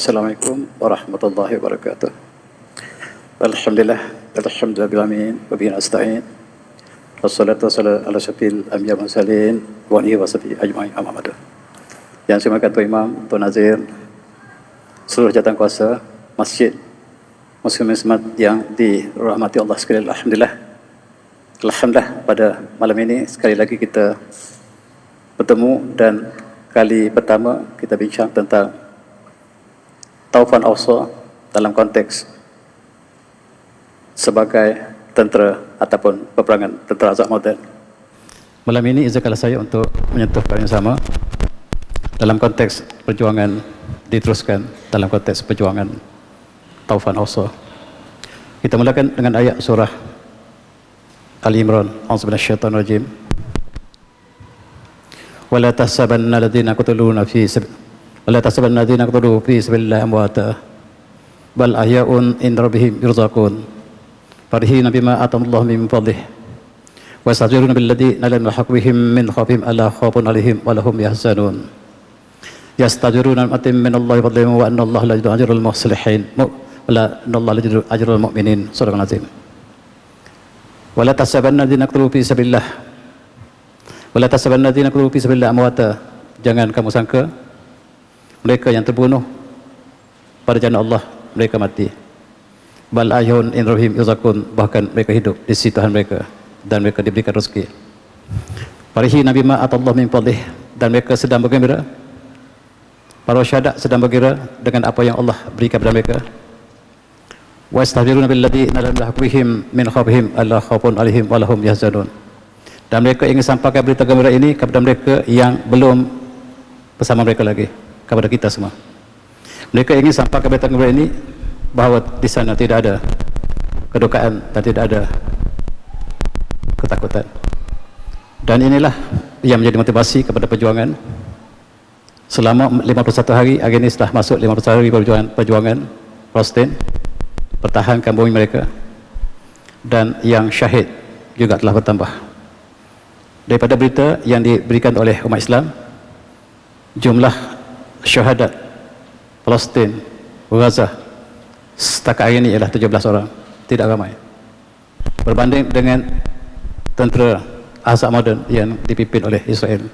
Assalamualaikum warahmatullahi wabarakatuh. Alhamdulillah, alhamdulillahirrahmanirrahim, wa bihi nasta'in. Wassalatu wassalamu ala syafil anbiya wal mursalin wa alihi wa sahbihi ajma'in, amma ba'du. Yang saya hormati Tuan Imam, Tuan Nazir, seluruh jawatan kuasa masjid muslim-muslimat yang dirahmati Allah sekalian. Alhamdulillah pada malam ini sekali lagi kita bertemu dan kali pertama kita bincang tentang taufan awsa dalam konteks sebagai tentera ataupun peperangan tentera azab moden. Malam ini izinkanlah saya untuk menyentuh perkara yang sama dalam konteks perjuangan diteruskan dalam konteks perjuangan taufan awsa. Kita mulakan dengan ayat surah Ali Imran, A'udzubillahi minasyaitonir rajim. Wala tahsabanna alladziina qataluna fi wala tahsabanna alladziina qatalu fi sabilillahi amwata bal ahya'un 'inda rabbihim yurzaqun farihina bima atamullahu min fadlihi wa yastajiruna billadziina lam yalhaqu bihim min khawfihim alla khawfun 'alaihim wa lahum yahzanun yastajiruna atim min Allahi fadlihi wa anna Allaha la yudhi'u ajral muhsinin wala anna Allaha la yudhi'u ajral mu'minin. Surah Al-Azim. Wala tahsabanna alladziina qatalu fi sabilillah wala tahsabanna alladziina qatalu fi sabilillahi amwata, jangan kamu sangka mereka yang terbunuh pada jalan Allah mereka mati. Bal ahyun in rahim yuzakun, bahkan mereka hidup di sisi Tuhan mereka dan mereka diberikan rezeki. Farihi nabi ma atallahu min fadlih, dan mereka sedang bergembira. Para syahadat sedang bergembira dengan apa yang Allah berikan kepada mereka. Wa yastahziruna billadzina lam yalhaqu bihim min khawfihim alla khawfun 'alaihim wa lahum yahzanun, dan mereka ingin sampaikan berita gembira ini kepada mereka yang belum bersama mereka lagi, kepada kita semua. Mereka ingin sampaikan berita gembira ini bahawa di sana tidak ada kedukaan dan tidak ada ketakutan. Dan inilah yang menjadi motivasi kepada perjuangan selama 51 hari. Hari ini setelah masuk 51 hari perjuangan Palestin, pertahankan bumi mereka, dan yang syahid juga telah bertambah. Daripada berita yang diberikan oleh umat Islam, jumlah syahadat Palestin, Gaza setakat hari ini ialah 17 orang, tidak ramai berbanding dengan tentera azab moden yang dipimpin oleh Israel.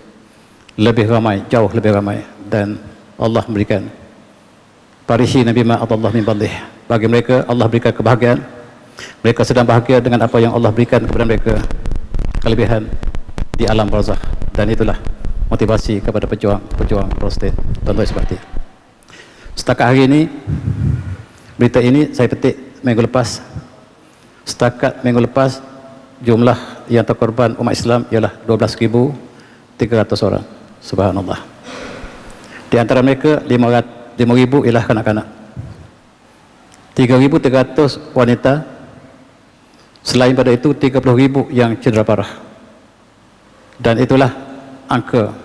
Lebih ramai, jauh lebih ramai, dan Allah memberikan farihi nabi ma atallahu min fadlih, bagi mereka Allah berikan kebahagiaan. Mereka sedang bahagia dengan apa yang Allah berikan kepada mereka, kelebihan di alam barzakh, dan itulah motivasi kepada pejuang Palestin. Tuan-tuan seperti setakat hari ini, berita ini saya petik minggu lepas. Setakat minggu lepas, jumlah yang terkorban umat Islam ialah 12,300 orang. Subhanallah. Di antara mereka 5,000 ialah kanak-kanak, 3,300 wanita. Selain pada itu 30,000 yang cedera parah. Dan itulah angka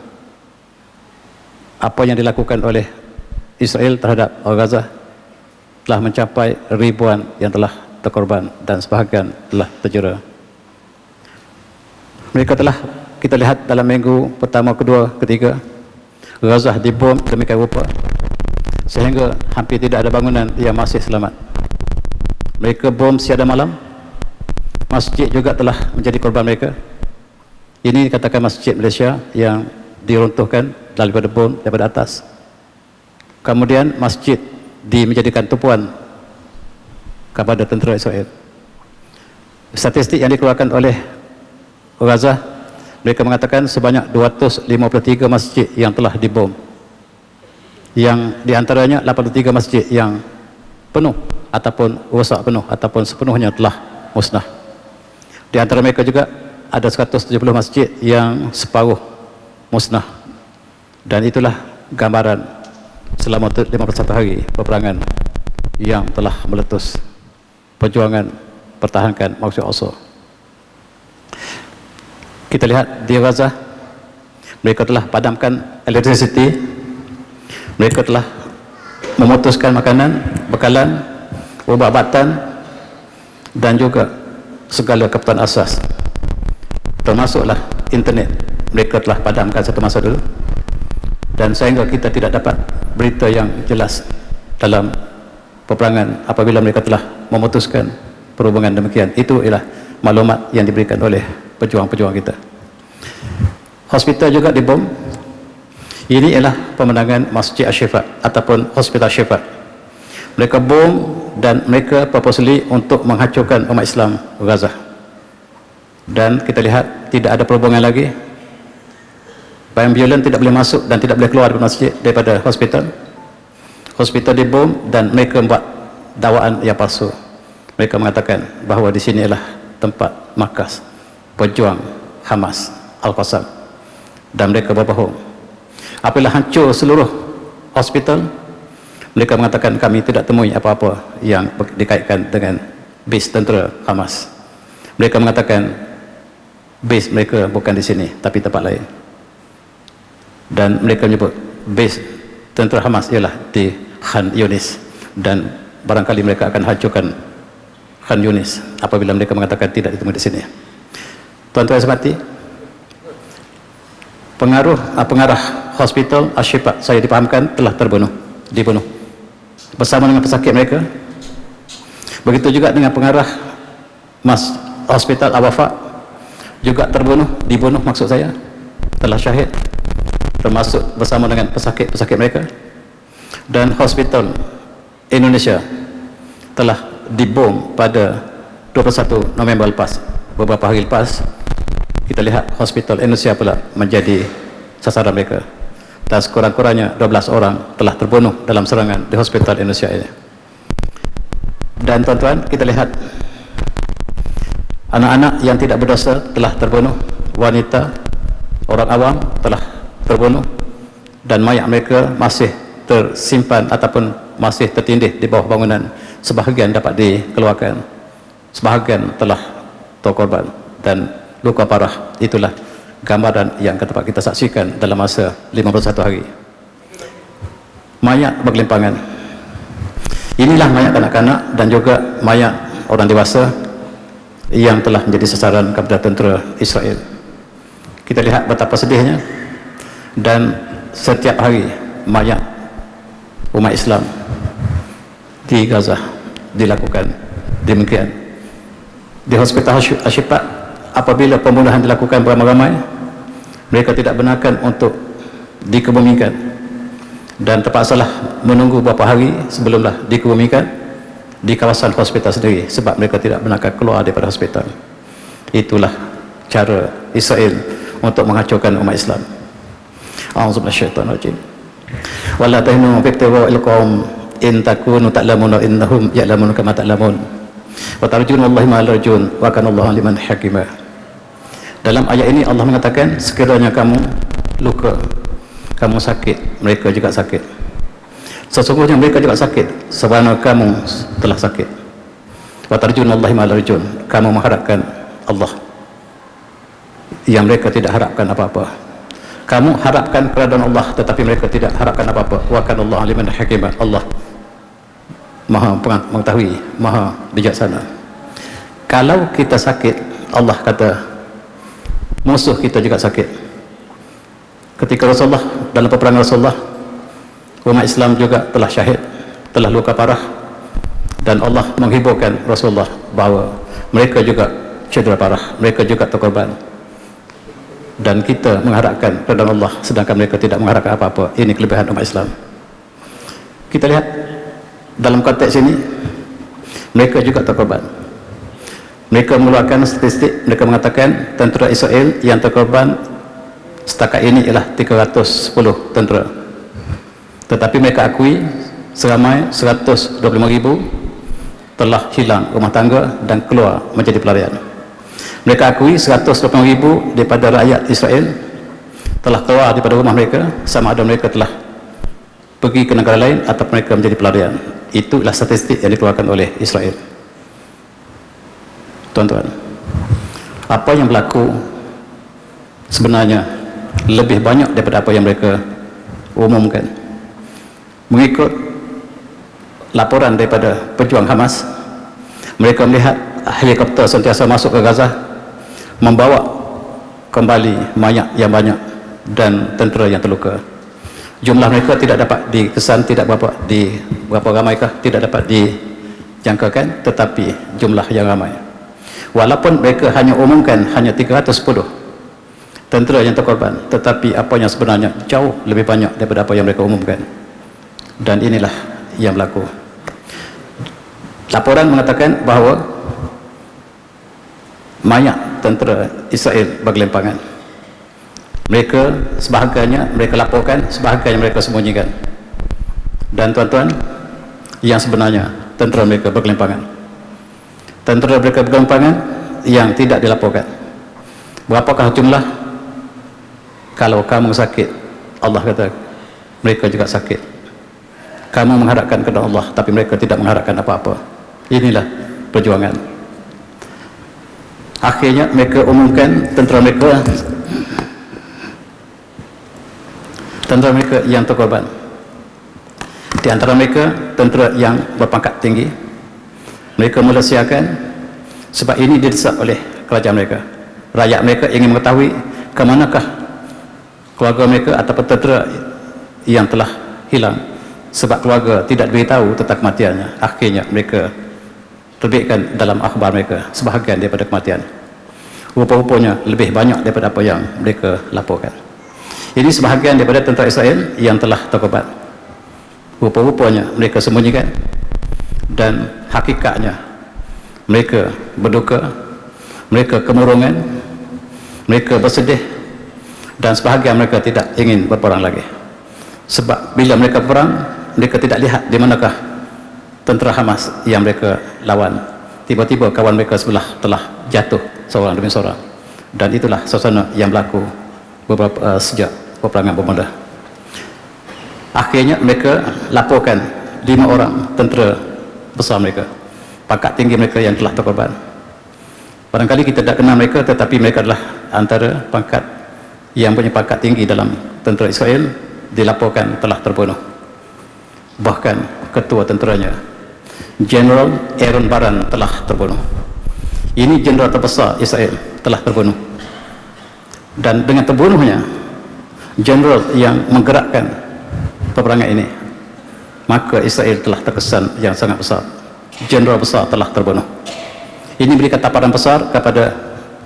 apa yang dilakukan oleh Israel terhadap Gaza, telah mencapai ribuan yang telah terkorban dan sebahagian telah terjera. Mereka telah kita lihat dalam minggu pertama, kedua, ketiga, Gaza dibom demikian rupa sehingga hampir tidak ada bangunan yang masih selamat. Mereka bom siang dan malam. Masjid juga telah menjadi korban mereka. Ini dikatakan masjid Malaysia yang diruntuhkan daripada bom daripada atas. Kemudian masjid menjadikan tumpuan kepada tentera Israel. Statistik yang dikeluarkan oleh Gaza, mereka mengatakan sebanyak 253 masjid yang telah dibom, yang diantaranya 83 masjid yang penuh ataupun rosak penuh ataupun sepenuhnya telah musnah. Di antara mereka juga ada 170 masjid yang separuh musnah. Dan itulah gambaran selama 51 hari peperangan yang telah meletus perjuangan pertahankan maksud Allah. Kita lihat di Gaza, mereka telah padamkan electricity, mereka telah memutuskan makanan, bekalan, ubat-ubatan, dan juga segala kebutuhan asas, termasuklah internet. Mereka telah padamkan satu masa dulu, dan sehingga kita tidak dapat berita yang jelas dalam peperangan apabila mereka telah memutuskan perhubungan demikian. Itu ialah maklumat yang diberikan oleh pejuang-pejuang kita. Hospital juga dibom. Ini ialah pemenangan Masjid Asy-Syifa ataupun Hospital Syifa. Mereka bom dan mereka purposely untuk menghancurkan umat Islam Gaza. Dan kita lihat tidak ada perhubungan lagi. Ambulans tidak boleh masuk dan tidak boleh keluar dari masjid daripada hospital. Hospital dibom dan mereka membuat dakwaan yang palsu. Mereka mengatakan bahawa di sini ialah tempat markas pejuang Hamas Al-Qassam, dan mereka berbohong. Apabila hancur seluruh hospital, mereka mengatakan kami tidak temui apa-apa yang dikaitkan dengan base tentera Hamas. Mereka mengatakan base mereka bukan di sini tapi tempat lain. Dan mereka menyebut base tentera Hamas ialah di Khan Yunis, dan barangkali mereka akan hancurkan Khan Yunis apabila mereka mengatakan tidak ditemui di sini. Tuan-tuan yang hormati, pengarah hospital Asy-Syifa saya dipahamkan telah dibunuh bersama dengan pesakit mereka. Begitu juga dengan pengarah hospital Al-Wafa juga dibunuh maksud saya, telah syahid, termasuk bersama dengan pesakit-pesakit mereka. Dan hospital Indonesia telah dibom pada 21 November lepas. Beberapa hari lepas kita lihat hospital Indonesia pula menjadi sasaran mereka, dan sekurang-kurangnya 12 orang telah terbunuh dalam serangan di hospital Indonesia ini. Dan tuan-tuan, kita lihat anak-anak yang tidak berdosa telah terbunuh, wanita, orang awam telah terbunuh, dan mayat mereka masih tersimpan ataupun masih tertindih di bawah bangunan. Sebahagian dapat dikeluarkan, sebahagian telah terkorban dan luka parah. Itulah gambaran yang dapat kita saksikan dalam masa 51 hari. Mayat bergelimpangan. Inilah mayat kanak-kanak dan juga mayat orang dewasa yang telah menjadi sasaran kepada tentera Israel. Kita lihat betapa sedihnya, dan setiap hari mayat umat Islam di Gaza dilakukan demikian. Di hospital Asy-Syifa, apabila pembunuhan dilakukan beramai-ramai, mereka tidak benarkan untuk dikebumikan, dan terpaksalah menunggu beberapa hari sebelumlah dikebumikan di kawasan hospital sendiri, sebab mereka tidak benarkan keluar daripada hospital. Itulah cara Israel untuk menghancurkan umat Islam. A'udzubillahiminasyaitonirrajim. Wala tahinu fi ibtigha'il qaum in takunu ta'lamuna innahum ya'lamuna kama ta'lamun wa tarjuna wallahi ma larjun wa kana Allahu aliman hakima. Dalam ayat ini Allah mengatakan, sekiranya kamu luka, kamu sakit, mereka juga sakit. Sesungguhnya mereka juga sakit sebagaimana kamu telah sakit. Wa tarjuna wallahi ma larjun, kamu mengharapkan Allah yang mereka tidak harapkan apa-apa. Kamu harapkan keridaan Allah tetapi mereka tidak harapkan apa-apa. Wa kana Allahu aliman hakima, Allah Maha mengetahui, Maha bijaksana. Kalau kita sakit, Allah kata musuh kita juga sakit. Ketika Rasulullah dalam peperangan Rasulullah, umat Islam juga telah syahid, telah luka parah, dan Allah menghiburkan Rasulullah bahawa mereka juga cedera parah, mereka juga terkorban. Dan kita mengharapkan kepada Allah sedangkan mereka tidak mengharapkan apa-apa. Ini kelebihan umat Islam. Kita lihat dalam konteks ini, mereka juga terkorban. Mereka mengeluarkan statistik, mereka mengatakan tentera Israel yang terkorban setakat ini ialah 310 tentera, tetapi mereka akui seramai 125,000 telah hilang rumah tangga dan keluar menjadi pelarian. Mereka akui 120,000 daripada rakyat Israel telah keluar daripada rumah mereka, sama ada mereka telah pergi ke negara lain atau mereka menjadi pelarian. Itulah statistik yang dikeluarkan oleh Israel. Tuan-tuan, apa yang berlaku sebenarnya lebih banyak daripada apa yang mereka umumkan. Mengikut laporan daripada pejuang Hamas, mereka melihat helikopter sentiasa masuk ke Gaza, membawa kembali mayat yang banyak dan tentera yang terluka. Jumlah mereka tidak dapat dikesan, tidak berapa ramaikah, tidak dapat dijangkakan, tetapi jumlah yang ramai. Walaupun mereka hanya umumkan hanya 310 tentera yang terkorban, tetapi apa yang sebenarnya jauh lebih banyak daripada apa yang mereka umumkan. Dan inilah yang berlaku. Laporan mengatakan bahawa mayat tentera Israel bergelimpangan. Mereka sebahagiannya mereka laporkan, sebahagiannya mereka sembunyikan. Dan tuan-tuan, yang sebenarnya tentera mereka bergelimpangan. Tentera mereka bergelimpangan yang tidak dilaporkan. Berapakah jumlah? Kalau kamu sakit, Allah kata mereka juga sakit. Kamu mengharapkan kepada Allah, tapi mereka tidak mengharapkan apa-apa. Inilah perjuangan. Akhirnya mereka umumkan tentera mereka yang terkorban. Di antara mereka tentera yang berpangkat tinggi. Mereka mula siakan sebab ini didesak oleh kerajaan mereka. Rakyat mereka ingin mengetahui ke manakah keluarga mereka atau tentera yang telah hilang, sebab keluarga tidak diberitahu tentang kematiannya. Akhirnya mereka terbitkan dalam akhbar mereka sebahagian daripada kematian. Rupa-rupanya lebih banyak daripada apa yang mereka laporkan. Ini sebahagian daripada tentera Israel yang telah terkorban. Rupa-rupanya mereka sembunyikan, dan hakikatnya mereka berduka, mereka kemurungan, mereka bersedih, dan sebahagian mereka tidak ingin berperang lagi. Sebab bila mereka perang, mereka tidak lihat di manakah tentera Hamas yang mereka lawan. Tiba-tiba kawan mereka sebelah telah jatuh seorang demi seorang. Dan itulah suasana yang berlaku sejak peperangan bermula. Akhirnya mereka laporkan 5 orang tentera besar mereka, pangkat tinggi mereka yang telah terkorban. Barangkali kita tidak kenal mereka, tetapi mereka adalah antara pangkat yang punya pangkat tinggi dalam tentera Israel, dilaporkan telah terbunuh. Bahkan ketua tenteranya, General Aaron Baran, telah terbunuh. Ini jeneral terbesar Israel telah terbunuh. Dan dengan terbunuhnya jeneral yang menggerakkan peperangan ini, maka Israel telah terkesan yang sangat besar. Jeneral besar telah terbunuh. Ini berikan tamparan besar kepada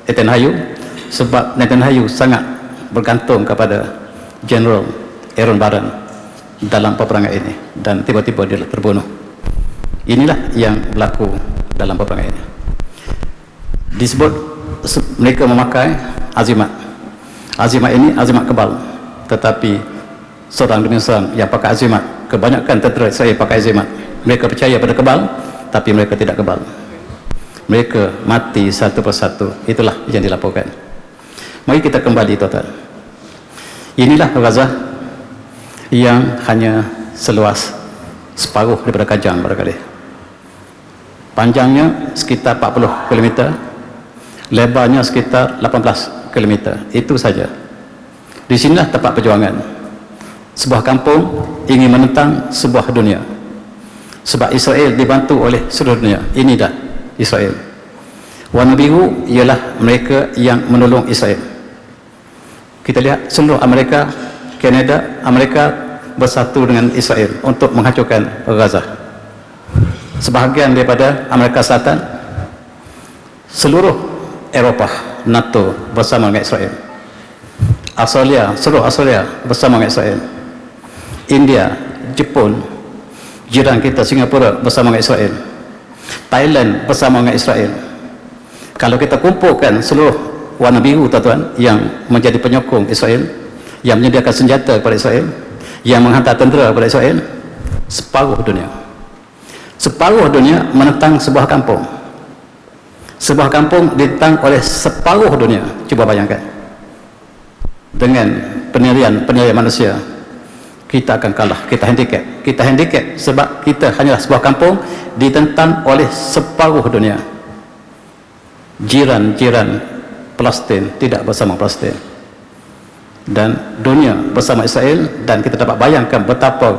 Netanyahu, sebab Netanyahu sangat bergantung kepada General Aaron Baran dalam peperangan ini, dan tiba-tiba dia terbunuh. Inilah yang berlaku dalam peperangan ini. Disebut mereka memakai azimat. Azimat ini azimat kebal, tetapi seorang demi seorang yang pakai azimat, kebanyakan tentera Israel pakai azimat. Mereka percaya pada kebal, tapi mereka tidak kebal. Mereka mati satu persatu. Itulah yang dilaporkan. Mari kita kembali, tuan-tuan. Inilah Gaza yang hanya seluas separuh daripada Kajang barangkali. Panjangnya sekitar 40 km, lebarnya sekitar 18 km. Itu saja. Di sinilah tempat perjuangan. Sebuah kampung ingin menentang sebuah dunia. Sebab Israel dibantu oleh seluruh dunia. Ini dah Israel. Warna biru ialah mereka yang menolong Israel. Kita lihat seluruh Amerika, Kanada, Amerika bersatu dengan Israel untuk menghancurkan Gaza. Sebahagian daripada Amerika Selatan, seluruh Eropah, NATO bersama dengan Israel. Australia, seluruh Australia bersama dengan Israel. India, Jepun, jiran kita Singapura bersama dengan Israel. Thailand bersama dengan Israel. Kalau kita kumpulkan seluruh warna biru, tuan-tuan, yang menjadi penyokong Israel, yang menyediakan senjata kepada Israel, yang menghantar tentera kepada Israel, separuh dunia. Separuh dunia menentang sebuah kampung. Sebuah kampung ditentang oleh separuh dunia. Cuba bayangkan. Dengan penilaian manusia, kita akan kalah, kita handicap. Kita handicap sebab kita hanyalah sebuah kampung ditentang oleh separuh dunia. Jiran-jiran Palestin tidak bersama Palestin, dan dunia bersama Israel. Dan kita dapat bayangkan betapa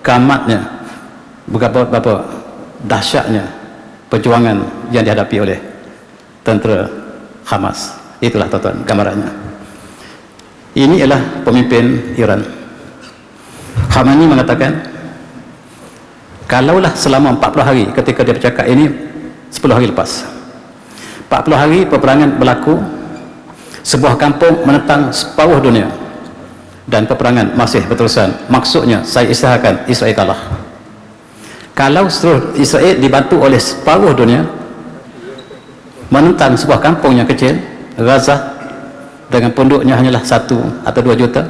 gamatnya, betapa dahsyatnya perjuangan yang dihadapi oleh tentera Hamas. Itulah, tuan-tuan, gambarannya. Ini ialah pemimpin Iran. Khamenei mengatakan, kalaulah selama 40 hari ketika dia bercakap ini 10 hari lepas, 40 hari peperangan berlaku, sebuah kampung menentang separuh dunia dan peperangan masih berterusan, maksudnya saya isyaratkan Israel kalah. Kalau seluruh Israel dibantu oleh separuh dunia menentang sebuah kampung yang kecil, Gaza, dengan penduduknya hanyalah 1 atau 2 juta,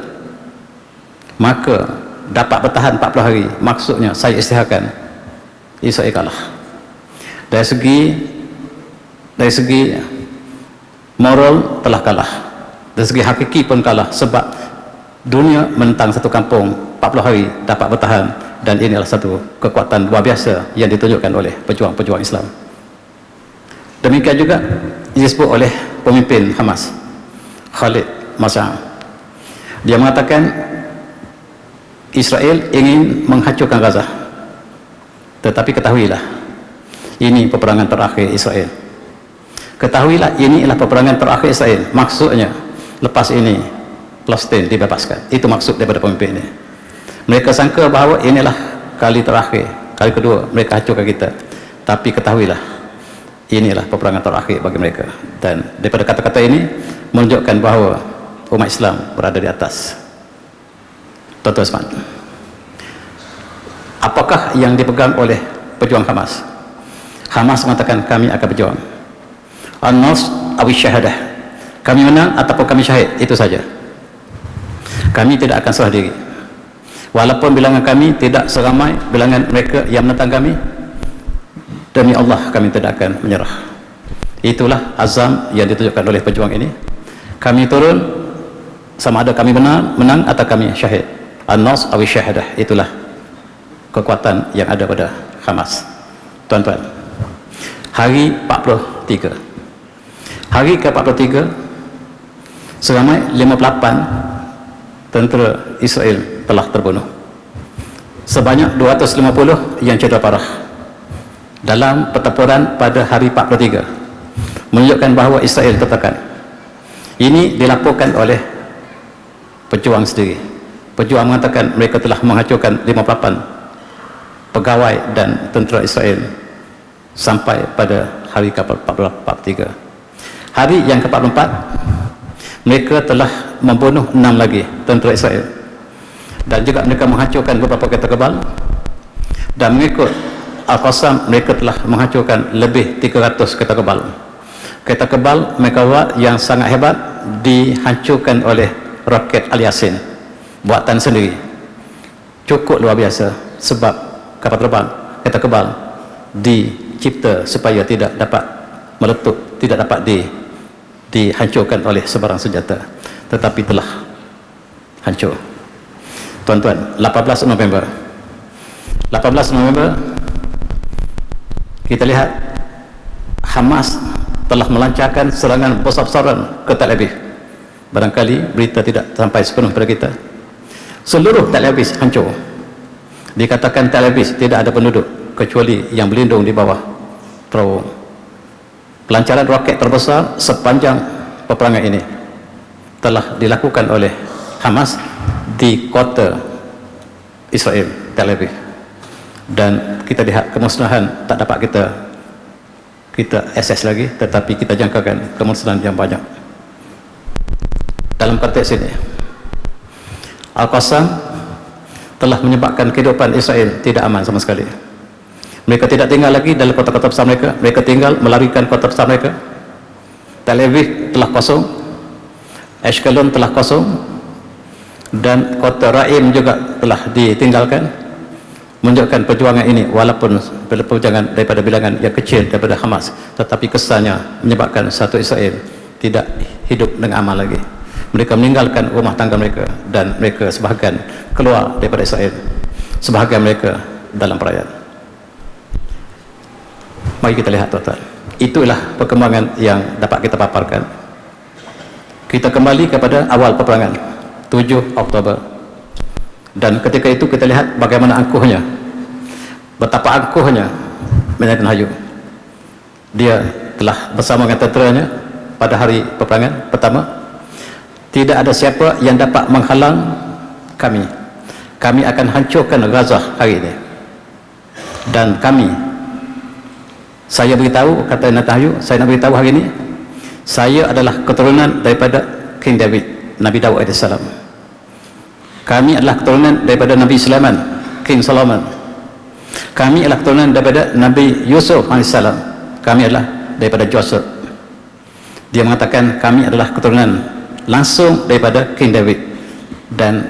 maka dapat bertahan 40 hari, maksudnya saya isyaratkan Israel kalah. Dari segi moral telah kalah, dari segi hakiki pun kalah, sebab dunia menentang satu kampung 40 hari dapat bertahan, dan ini adalah satu kekuatan luar biasa yang ditunjukkan oleh pejuang-pejuang Islam. Demikian juga disebut oleh pemimpin Hamas, Khalid Mas'am. Dia mengatakan Israel ingin menghancurkan Gaza, tetapi ketahuilah ini peperangan terakhir Israel. Ketahuilah ini adalah peperangan terakhir Israel, maksudnya lepas ini Palestin dibebaskan. Itu maksud daripada pemimpin ini. Mereka sangka bahawa inilah kali terakhir, kali kedua mereka hancurkan kita, tapi ketahuilah inilah peperangan terakhir bagi mereka. Dan daripada kata-kata ini menunjukkan bahawa umat Islam berada di atas. Tuan-tuan sekalian, apakah yang dipegang oleh pejuang Hamas? Hamas mengatakan kami akan berjuang, an-nasr aw syahadah, kami menang ataupun kami syahid, itu saja. Kami tidak akan serah diri, walaupun bilangan kami tidak seramai bilangan mereka yang menentang kami. Demi Allah kami tidak akan menyerah. Itulah azam yang ditunjukkan oleh pejuang ini. Kami turun, sama ada kami menang atau kami syahid. An-nasr aw syahadah, itulah kekuatan yang ada pada Hamas. Tuan-tuan, hari 43, hari ke-43, seramai 58 tentera Israel telah terbunuh, sebanyak 250 yang cedera parah dalam pertempuran pada hari 43, menunjukkan bahawa Israel tertekan. Ini dilaporkan oleh pejuang sendiri. Pejuang mengatakan mereka telah menghancurkan 58 pegawai dan tentera Israel sampai pada hari ke-43. Hari yang ke-44 mereka telah membunuh 6 lagi tentera Israel, dan juga mereka menghancurkan beberapa kereta kebal, dan mengikut Al-Qassam mereka telah menghancurkan lebih 300 kereta kebal. Kereta kebal mereka yang sangat hebat dihancurkan oleh roket Al-Yasin buatan sendiri. Cukup luar biasa, sebab kapal terbang kereta kebal dicipta supaya tidak dapat meletup, tidak dapat dihancurkan oleh sebarang senjata, tetapi telah hancur. Tuan-tuan, 18 November kita lihat Hamas telah melancarkan serangan besar-besaran ke Tel Aviv. Barangkali berita tidak sampai sepenuh pada kita. Seluruh Tel Aviv hancur. Dikatakan Tel Aviv tidak ada penduduk kecuali yang berlindung di bawah terowong. Pelancaran roket terbesar sepanjang peperangan ini telah dilakukan oleh Hamas di kota Israel, Tel Aviv, dan kita lihat kemusnahan tak dapat kita akses lagi, tetapi kita jangkakan kemusnahan yang banyak. Dalam konteks ini, Al-Qassam telah menyebabkan kehidupan Israel tidak aman sama sekali. Mereka tidak tinggal lagi dalam kota-kota besar mereka, mereka tinggal melarikan kota besar mereka. Tel Aviv telah kosong, Ashkelon telah kosong, dan kota Raim juga telah ditinggalkan. Menunjukkan perjuangan ini, walaupun perjuangan daripada bilangan yang kecil daripada Hamas, tetapi kesannya menyebabkan satu Israel tidak hidup dengan aman lagi. Mereka meninggalkan rumah tangga mereka, dan mereka sebahagian keluar daripada Israel, sebahagian mereka dalam perayaan. Mari kita lihat, tuan-tuan, itulah perkembangan yang dapat kita paparkan. Kita kembali kepada awal peperangan 7 Oktober, dan ketika itu kita lihat bagaimana angkuhnya, betapa angkuhnya Menaikan Hayu. Dia telah bersama dengan tenteranya pada hari peperangan pertama. Tidak ada siapa yang dapat menghalang kami. kami akan hancurkan Gaza hari ini. Dan saya beritahu, kata Netanyahu, saya nak beritahu hari ini, saya adalah keturunan daripada King David, Nabi Daud AS. Kami adalah keturunan daripada Nabi Sulaiman, King Solomon. Kami adalah keturunan daripada Nabi Yusuf AS. Kami adalah daripada Joseph. Dia mengatakan kami adalah keturunan langsung daripada King David dan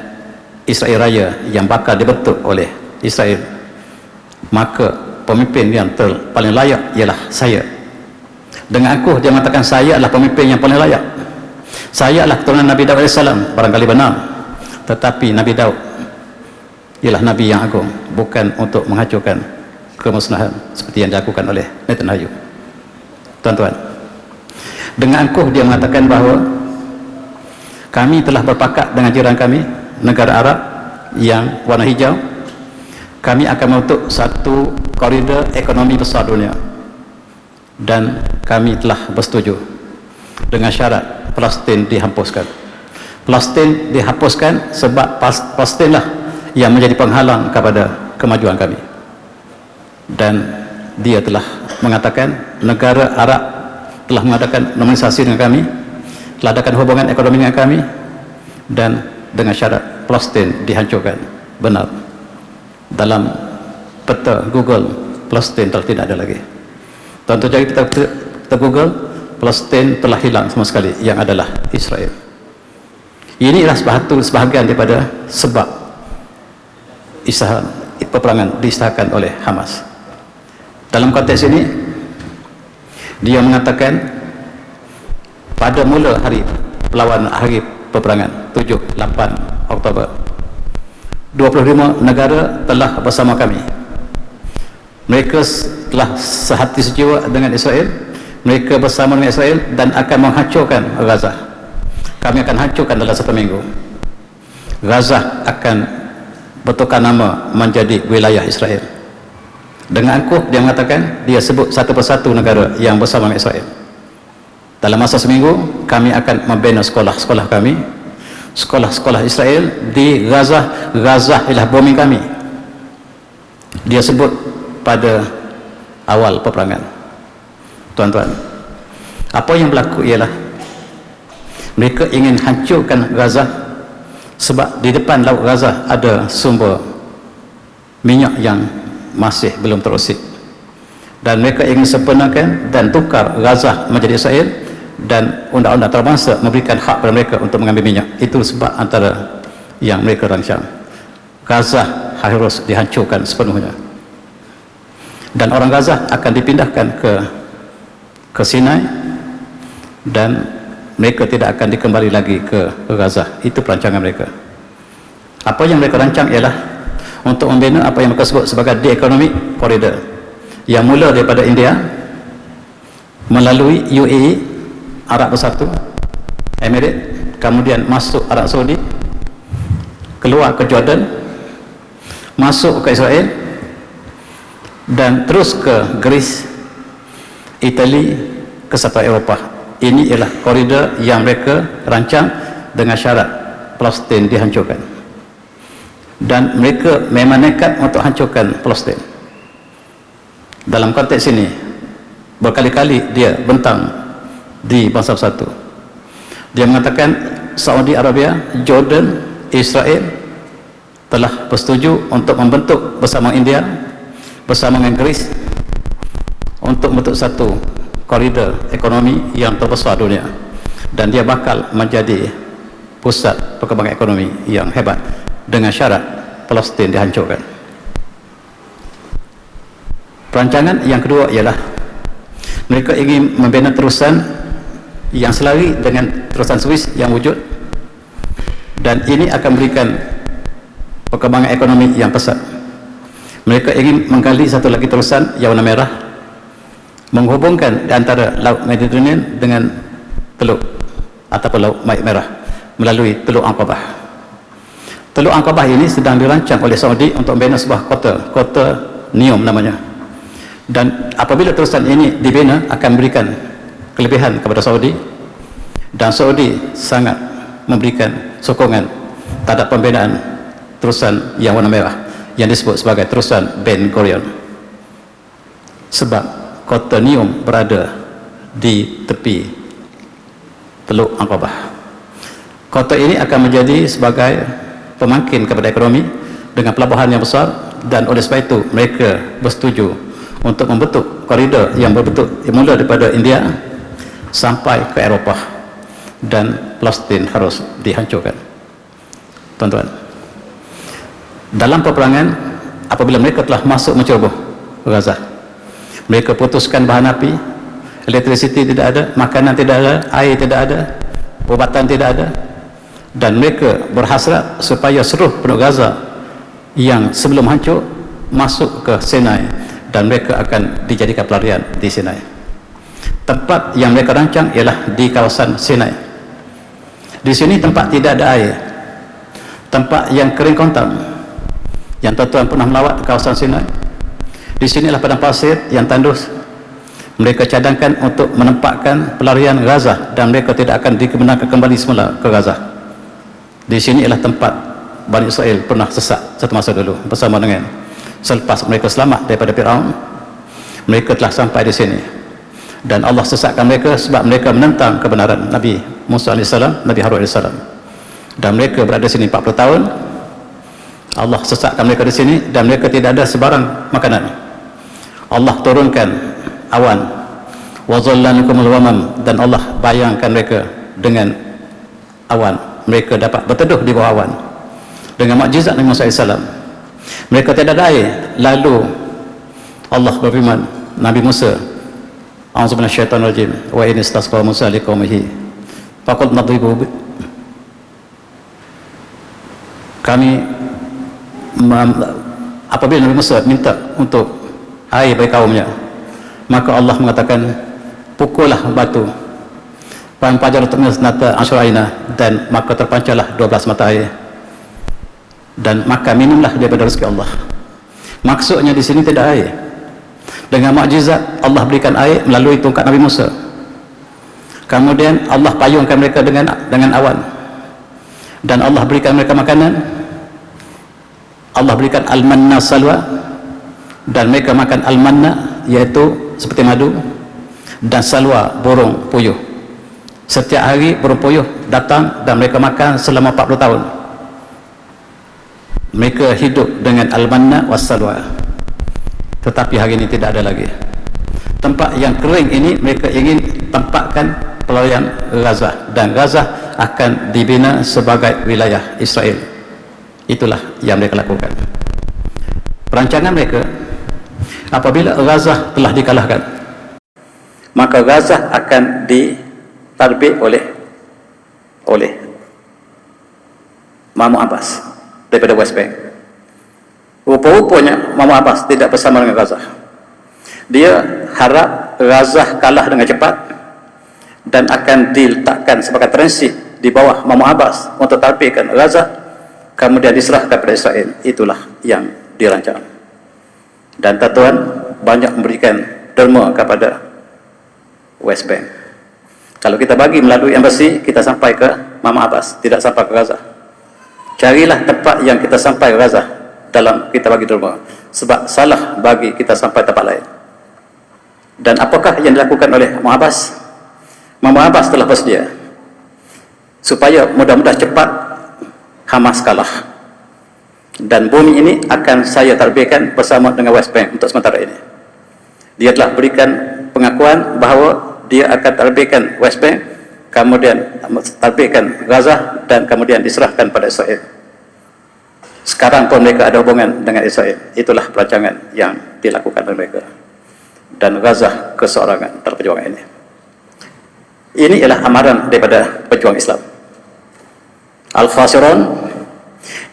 Israel Raya yang bakal dibentuk oleh Israel. Maka pemimpin yang paling layak ialah saya. Dengan aku dia mengatakan saya adalah pemimpin yang paling layak. Saya adalah keturunan Nabi Daud AS. Barangkali benar, tetapi Nabi Daud ialah Nabi yang agung, bukan untuk menghancurkan kemusnahan seperti yang dilakukan oleh Netanyahu. Tuan-tuan, dengan angkuh dia mengatakan bahawa kami telah berpakat dengan jiran kami, negara Arab yang warna hijau. Kami akan membentuk satu koridor ekonomi besar dunia, dan kami telah bersetuju dengan syarat Palestin dihapuskan. Palestin dihapuskan sebab Palestinlah yang menjadi penghalang kepada kemajuan kami. Dan dia telah mengatakan negara Arab telah mengadakan normalisasi dengan kami, telah adakan hubungan ekonomi dengan kami, dan dengan syarat Palestin dihancurkan. Benar, dalam peta Google Palestin telah tidak ada lagi. Tuan-tuan, jadi kita Google, Palestin telah hilang sama sekali, yang adalah Israel. Inilah sebahagian daripada sebab peperangan disahkan oleh Hamas. Dalam konteks ini dia mengatakan pada mula hari perlawanan, hari peperangan 7-8 Oktober, 25 negara telah bersama kami. Mereka telah sehati sejiwa dengan Israel. Mereka bersama dengan Israel dan akan menghancurkan Gaza. Kami akan hancurkan dalam 1 minggu. Gaza akan bertukar nama menjadi wilayah Israel. Dengan angkuh dia mengatakan, dia sebut satu persatu negara yang bersama dengan Israel. Dalam masa seminggu kami akan membina sekolah-sekolah kami, sekolah-sekolah Israel di Gaza. Gaza ialah bumi kami, dia sebut pada awal peperangan. Tuan-tuan, apa yang berlaku ialah mereka ingin hancurkan Gaza sebab di depan laut Gaza ada sumber minyak yang masih belum terusik, dan mereka ingin sempurnakan dan tukar Gaza menjadi Israel, dan undang-undang antarabangsa memberikan hak pada mereka untuk mengambil minyak. Itu sebab antara yang mereka rancang. Gaza harus dihancurkan sepenuhnya, dan orang Gaza akan dipindahkan ke Sinai, dan mereka tidak akan dikembali lagi ke Gaza. Itu perancangan mereka. Apa yang mereka rancang ialah untuk membina apa yang mereka sebut sebagai The Economic Corridor, yang mula daripada India melalui UAE, Arab Bersatu, Emirat, kemudian masuk Arab Saudi, keluar ke Jordan, masuk ke Israel, dan terus ke Greece, Itali, ke sampai Eropah. Ini ialah koridor yang mereka rancang dengan syarat Palestin dihancurkan, dan mereka memang nekat untuk hancurkan Palestin. Dalam konteks ini berkali-kali dia bentang di bangsa bersatu. Dia mengatakan Saudi Arabia, Jordan, Israel telah bersetuju untuk membentuk bersama India, bersama dengan Greece, untuk membentuk satu koridor ekonomi yang terbesar dunia, dan dia bakal menjadi pusat perkembangan ekonomi yang hebat dengan syarat Palestin dihancurkan. Perancangan yang kedua ialah mereka ingin membina terusan yang selari dengan terusan Swiss yang wujud, dan ini akan memberikan perkembangan ekonomi yang pesat. Mereka ingin menggali satu lagi terusan yang warna merah, menghubungkan di antara Laut Mediterranean dengan Teluk ataupun Laut Merah melalui Teluk Aqabah. Teluk Aqabah ini sedang dirancang oleh Saudi untuk membina sebuah kota Neom namanya, dan apabila terusan ini dibina akan memberikan kelebihan kepada Saudi, dan Saudi sangat memberikan sokongan terhadap pembinaan terusan yang warna merah yang disebut sebagai terusan Ben Gurion. Sebab kota Neom berada di tepi Teluk Aqabah. Kota ini akan menjadi sebagai pemangkin kepada ekonomi dengan pelabuhan yang besar, dan oleh sebab itu mereka bersetuju untuk membentuk koridor yang berbentuk mula daripada India sampai ke Eropah, dan Palestin harus dihancurkan. Tuan-tuan, dalam peperangan, apabila mereka telah masuk menceroboh Gaza, mereka putuskan bahan api, elektrisiti tidak ada, makanan tidak ada, air tidak ada, ubatan tidak ada, dan mereka berhasrat supaya seluruh penduduk Gaza yang sebelum hancur masuk ke Sinai, dan mereka akan dijadikan pelarian di Sinai. Tempat yang mereka rancang ialah di kawasan Sinai. Di sini tempat tidak ada air, tempat yang kering kontam. Yang tuan-tuan pernah melawat kawasan Sinai, di sinilah padang pasir yang tandus. Mereka cadangkan untuk menempatkan pelarian Gaza, dan mereka tidak akan dikebenarkan kembali semula ke Gaza. Di sini ialah tempat Bani Israel pernah sesat satu masa dulu bersama dengan, selepas mereka selamat daripada Firaun, mereka telah sampai di sini, dan Allah sesatkan mereka sebab mereka menentang kebenaran Nabi Musa AS, Nabi Harun AS, dan mereka berada di sini 40 tahun. Allah sesatkan mereka di sini, dan mereka tidak ada sebarang makanan. Allah turunkan awan, wa zallalakumul ghamam, dan Allah bayangkan mereka dengan awan. Mereka dapat berteduh di bawah awan dengan mukjizat Nabi Musa AS. Mereka tidak ada air, lalu Allah berfirman, Nabi Musa, a'udzu minasyaitonir rajim, wa in istasqa Musa liqaumihi faqul nadribu. Apabila Nabi Musa minta untuk air bagi kaumnya, maka Allah mengatakan, pukullah batu, pancalah ternyata asyraina, dan maka terpancarlah 12 mata air, dan maka minumlah daripada rezeki Allah. Maksudnya di sini tidak air. Dengan mukjizat Allah berikan air melalui tongkat Nabi Musa. Kemudian Allah payungkan mereka dengan awan, dan Allah berikan mereka makanan. Allah berikan al-manna salwa, dan mereka makan al-manna, iaitu seperti madu, dan salwa, burung puyuh. Setiap hari burung puyuh datang, dan mereka makan selama 40 tahun. Mereka hidup dengan al-manna was-salwa. Tetapi hari ini tidak ada lagi. Tempat yang kering ini mereka ingin tempatkan pelarian Gaza, dan Gaza akan dibina sebagai wilayah Israel. Itulah yang mereka lakukan. Perancangan mereka, apabila Gaza telah dikalahkan, maka Gaza akan ditarbik oleh Mahmud Abbas daripada West Bank. Rupa-rupanya Mahmud Abbas tidak bersama dengan Gaza. Dia harap Gaza kalah dengan cepat, dan akan diletakkan sebagai transit di bawah Mahmud Abbas untuk tarbikkan Gaza, kemudian diserahkan kepada Israel. Itulah yang dirancang. Dan tuan banyak memberikan derma kepada West Bank. Kalau kita bagi melalui embassy, kita sampai ke Mahmud Abbas, tidak sampai ke Gaza. Carilah tempat yang kita sampai ke Gaza dalam kita bagi derma, sebab salah bagi kita sampai tempat lain. Dan apakah yang dilakukan oleh Mahmud Abbas? Mahmud Abbas telah bersedia supaya mudah-mudahan cepat Hamas kalah, dan bumi ini akan saya tarbikkan bersama dengan West Bank untuk sementara ini. Dia telah berikan pengakuan bahawa dia akan tarbikkan West Bank, kemudian tarbikkan Gaza, dan kemudian diserahkan pada Israel. Sekarang pun mereka ada hubungan dengan Israel. Itulah perancangan yang dilakukan oleh mereka, dan Gaza keseorangan dalam perjuangan ini. Ini ialah amaran daripada pejuang Islam. Al-Khasirun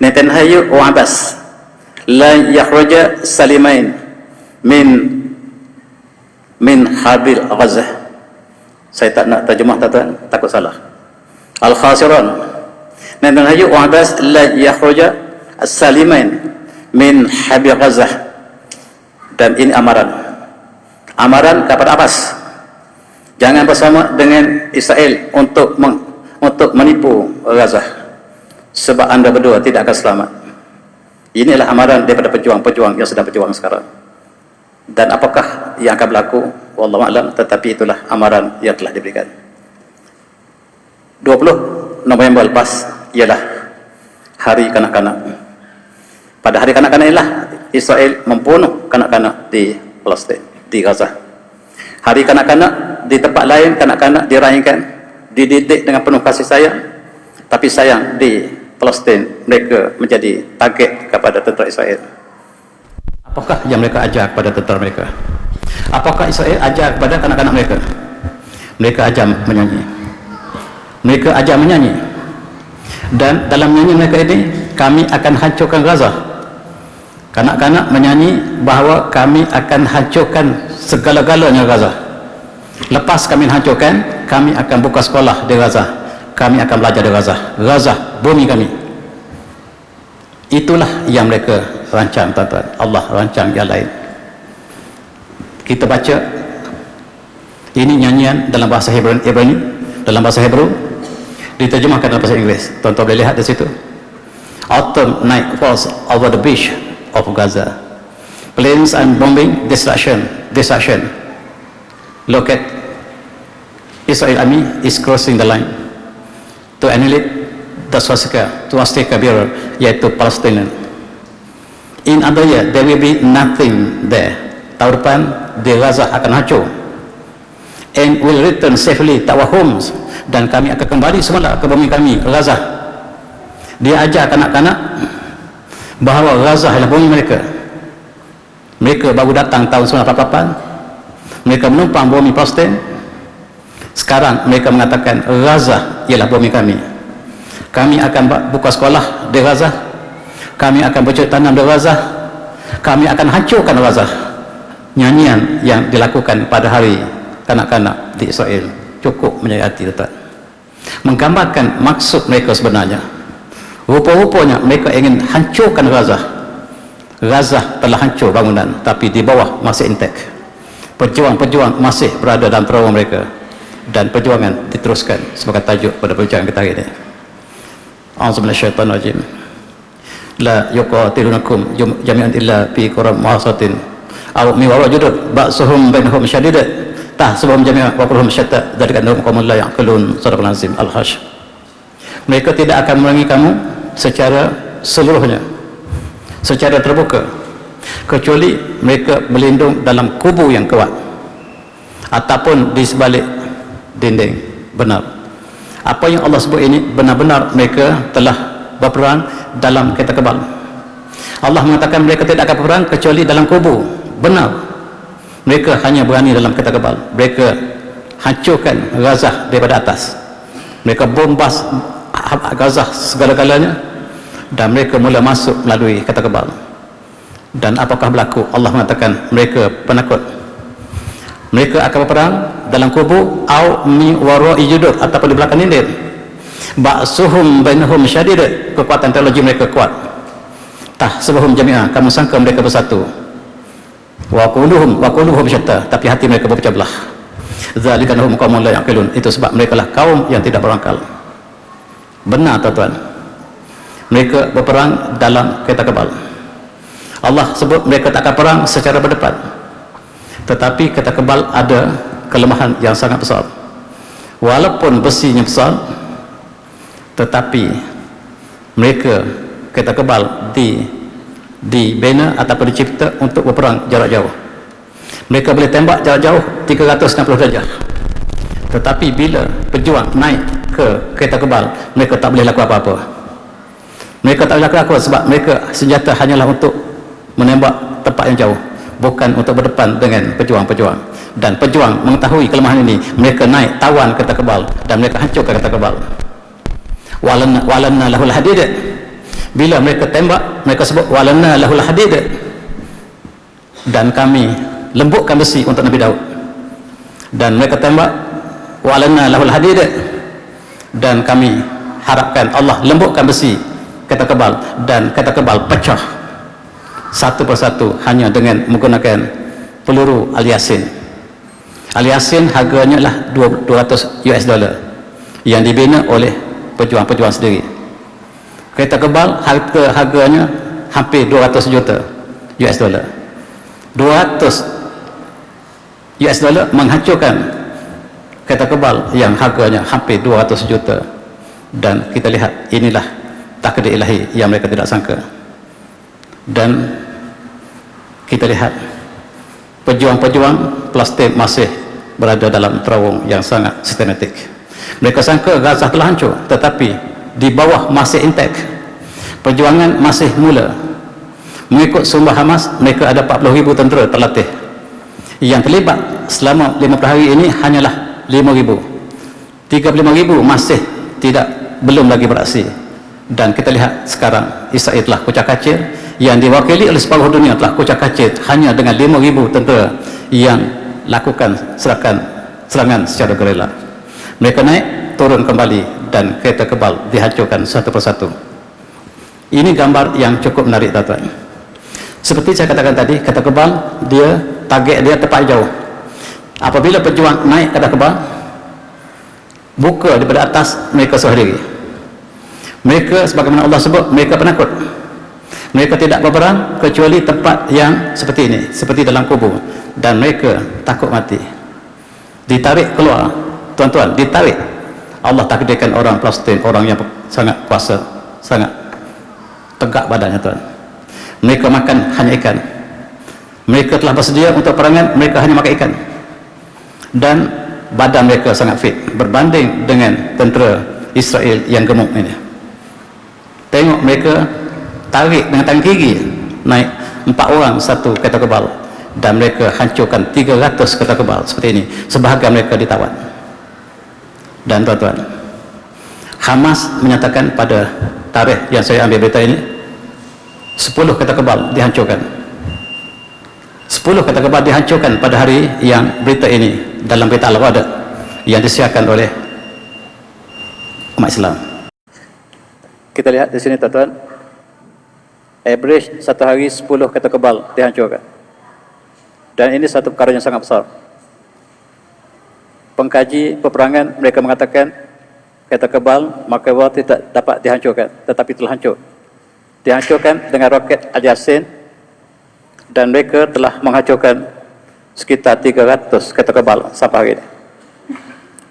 Netanyahu wa Abbas la yakhruja salimain min habil Gaza. Saya tak nak terjemah, tuan-tuan, takut salah. Al-Khasirun Netanyahu wa Abbas la yakhruja salimain min habil Gaza. Dan ini amaran kepada Abbas, jangan bersama dengan Israel untuk menipu Gaza, sebab anda berdua tidak akan selamat. Inilah amaran daripada pejuang-pejuang yang sedang berjuang sekarang. Dan apakah yang akan berlaku, wallahu a'lam, tetapi itulah amaran yang telah diberikan. 20 November lepas ialah Hari Kanak-Kanak. Pada hari kanak-kanak inilah Israel membunuh kanak-kanak di Palestin, di Gaza. Hari kanak-kanak di tempat lain, kanak-kanak diraihkan, dididik dengan penuh kasih sayang, tapi sayang di Palestin mereka menjadi target kepada tentera Israel. Apakah yang mereka ajar kepada tentera mereka? Apakah Israel ajar kepada kanak-kanak mereka? Mereka ajar menyanyi. Mereka ajar menyanyi. Dan dalam nyanyi mereka ini, kami akan hancurkan Gaza. Kanak-kanak menyanyi bahawa kami akan hancurkan segala-galanya Gaza. Lepas kami hancurkan, kami akan buka sekolah di Gaza. Kami akan belajar di Gaza. Gaza, bumi kami. Itulah yang mereka rancang, tuan-tuan. Allah rancang yang lain. Kita baca ini nyanyian dalam bahasa Ibrani, dalam bahasa Hebrew, diterjemahkan dalam bahasa Inggeris. Tuan-tuan boleh lihat di situ. Autumn night falls over the beach of Gaza. Planes and bombing, destruction. Look at Israel army is crossing the line to annihilate the swastika bearer, yaitu Palestinian. In other year, there will be nothing there. Tahun depan, di Gaza akan hancur. And will return safely to our homes. Dan kami akan kembali semula ke bumi kami, Gaza. Dia ajar kanak-kanak bahawa Gaza adalah bumi mereka. Mereka baru datang tahun 1948. Mereka menumpang bumi Palestin. Sekarang mereka mengatakan Gaza ialah bumi kami. Kami akan buka sekolah di Gaza. Kami akan bercocok tanam di Gaza. Kami akan hancurkan Gaza. Nyanyian yang dilakukan pada hari kanak-kanak di Israel cukup menyayat hati, tuan. Menggambarkan maksud mereka sebenarnya. Rupa-rupanya mereka ingin hancurkan Gaza. Gaza telah hancur bangunan, tapi di bawah masih intact. Pejuang-pejuang masih berada dalam trauma mereka. Dan perjuangan diteruskan sebagai tajuk pada perbincangan kita hari ini. A'udzubillahiminasyaitanirrajim. La yuqatilunakum jami'an illa fi quram muhasatin aw min wara judud ba'suhum bainahum syadid tahsabuhum jami'an wa kulluhum syatta dzalika annahum qaumun la ya'qilun. Sadaqallahul azim. Al-Hash. Mereka tidak akan memerangi kamu secara seluruhnya, secara terbuka, kecuali mereka berlindung dalam kubu yang kuat ataupun di sebalik dinding. Benar apa yang Allah sebut ini, benar-benar mereka telah berperang dalam kereta kebal. Allah mengatakan mereka tidak akan berperang kecuali dalam kubu. Benar, mereka hanya berani dalam kereta kebal. Mereka hancurkan Gaza daripada atas. Mereka bombas Gaza segala-galanya, dan mereka mula masuk melalui kereta kebal. Dan apakah berlaku? Allah mengatakan mereka penakut. Mereka akan berperang dalam kubu au mi wara'i judur, ataupun di belakang dinding. Ba'suhum bainahum syadid, kekuatan teologi mereka kuat. Tahsabuhum jami'ah, kamu sangka mereka bersatu. Wa quluhum syatta, tapi hati mereka berpecah belah. Dzalika annahum qaumun la ya'qilun, itu sebab mereka lah kaum yang tidak berakal. Benar, tuan-tuan. Mereka berperang dalam kereta kebal. Allah sebut mereka tak akan perang secara berdepan. Tetapi kereta kebal ada kelemahan yang sangat besar. Walaupun besinya besar, tetapi mereka kereta kebal dibina ataupun dicipta untuk berperang jarak jauh. Mereka boleh tembak jarak jauh 360 darjah. Tetapi bila pejuang naik ke kereta kebal, mereka tak boleh lakukan apa-apa. Mereka tak boleh lakukan apa sebab mereka senjata hanyalah untuk menembak tempat yang jauh, bukan untuk berdepan dengan pejuang-pejuang. Dan pejuang mengetahui kelemahan ini, mereka naik tawan kereta kebal dan mereka hancurkan kereta kebal. Walanna lahul hadid, bila mereka tembak, mereka sebut walanna lahul hadid, dan kami lembutkan besi untuk Nabi Daud. Dan mereka tembak walanna lahul hadid, dan kami harapkan Allah lembutkan besi kereta kebal, dan kereta kebal pecah satu persatu hanya dengan menggunakan peluru Al-Yasin. Al-Yasin harganya lah $200 yang dibina oleh pejuang-pejuang sendiri. Kereta kebal harganya hampir 200 juta US dollar. 200 US dollar menghancurkan kereta kebal yang harganya hampir 200 juta. Dan kita lihat, inilah takdir ilahi yang mereka tidak sangka. Dan kita lihat pejuang-pejuang Palestin masih berada dalam terowong yang sangat sistematik. Mereka sangka Gaza telah hancur, tetapi di bawah masih intak. Perjuangan masih mula. Mengikut sumber Hamas, mereka ada 40,000 tentera terlatih. Yang terlibat selama 50 hari ini hanyalah 5,000. 35,000 masih belum lagi beraksi. Dan kita lihat sekarang Israel telah kucak-kacir, yang diwakili oleh separuh dunia telah kucak-kacir hanya dengan 5,000 tentera yang lakukan serangan secara gerila. Mereka naik, turun kembali, dan kereta kebal dihancurkan satu persatu. Ini gambar yang cukup menarik, tuan-tuan. Seperti saya katakan tadi, kereta kebal target dia tepat jauh. Apabila pejuang naik kereta kebal, buka daripada atas, mereka sendiri. Mereka, sebagaimana Allah sebut, mereka penakut. Mereka tidak berperang kecuali tempat yang seperti ini, seperti dalam kubur. Dan mereka takut mati. Ditarik keluar, tuan-tuan, ditarik. Allah takdirkan orang Palestin, orang yang sangat kuasa, sangat tegak badannya, tuan. Mereka makan hanya ikan. Mereka telah bersedia untuk perangan, mereka hanya makan ikan. Dan badan mereka sangat fit berbanding dengan tentera Israel yang gemuk ini. Tengok, mereka tarik dengan tangan kiri, naik 4 orang satu kereta kebal, dan mereka hancurkan 300 kereta kebal seperti ini. Sebahagian mereka ditawan. Dan tuan-tuan, Hamas menyatakan pada tarikh yang saya ambil berita ini, 10 kereta kebal dihancurkan. 10 kereta kebal dihancurkan pada hari yang berita ini dalam berita Al-Ghada yang disiarkan oleh umat Islam. Kita lihat di sini, tuan-tuan, average satu hari 10 kereta kebal dihancurkan. Dan ini satu perkara yang sangat besar. Pengkaji peperangan mereka mengatakan kereta kebal Markava tidak dapat dihancurkan, tetapi telah hancur. Dihancurkan dengan roket Al-Yasin, dan mereka telah menghancurkan sekitar 300 kereta kebal sampai hari ini.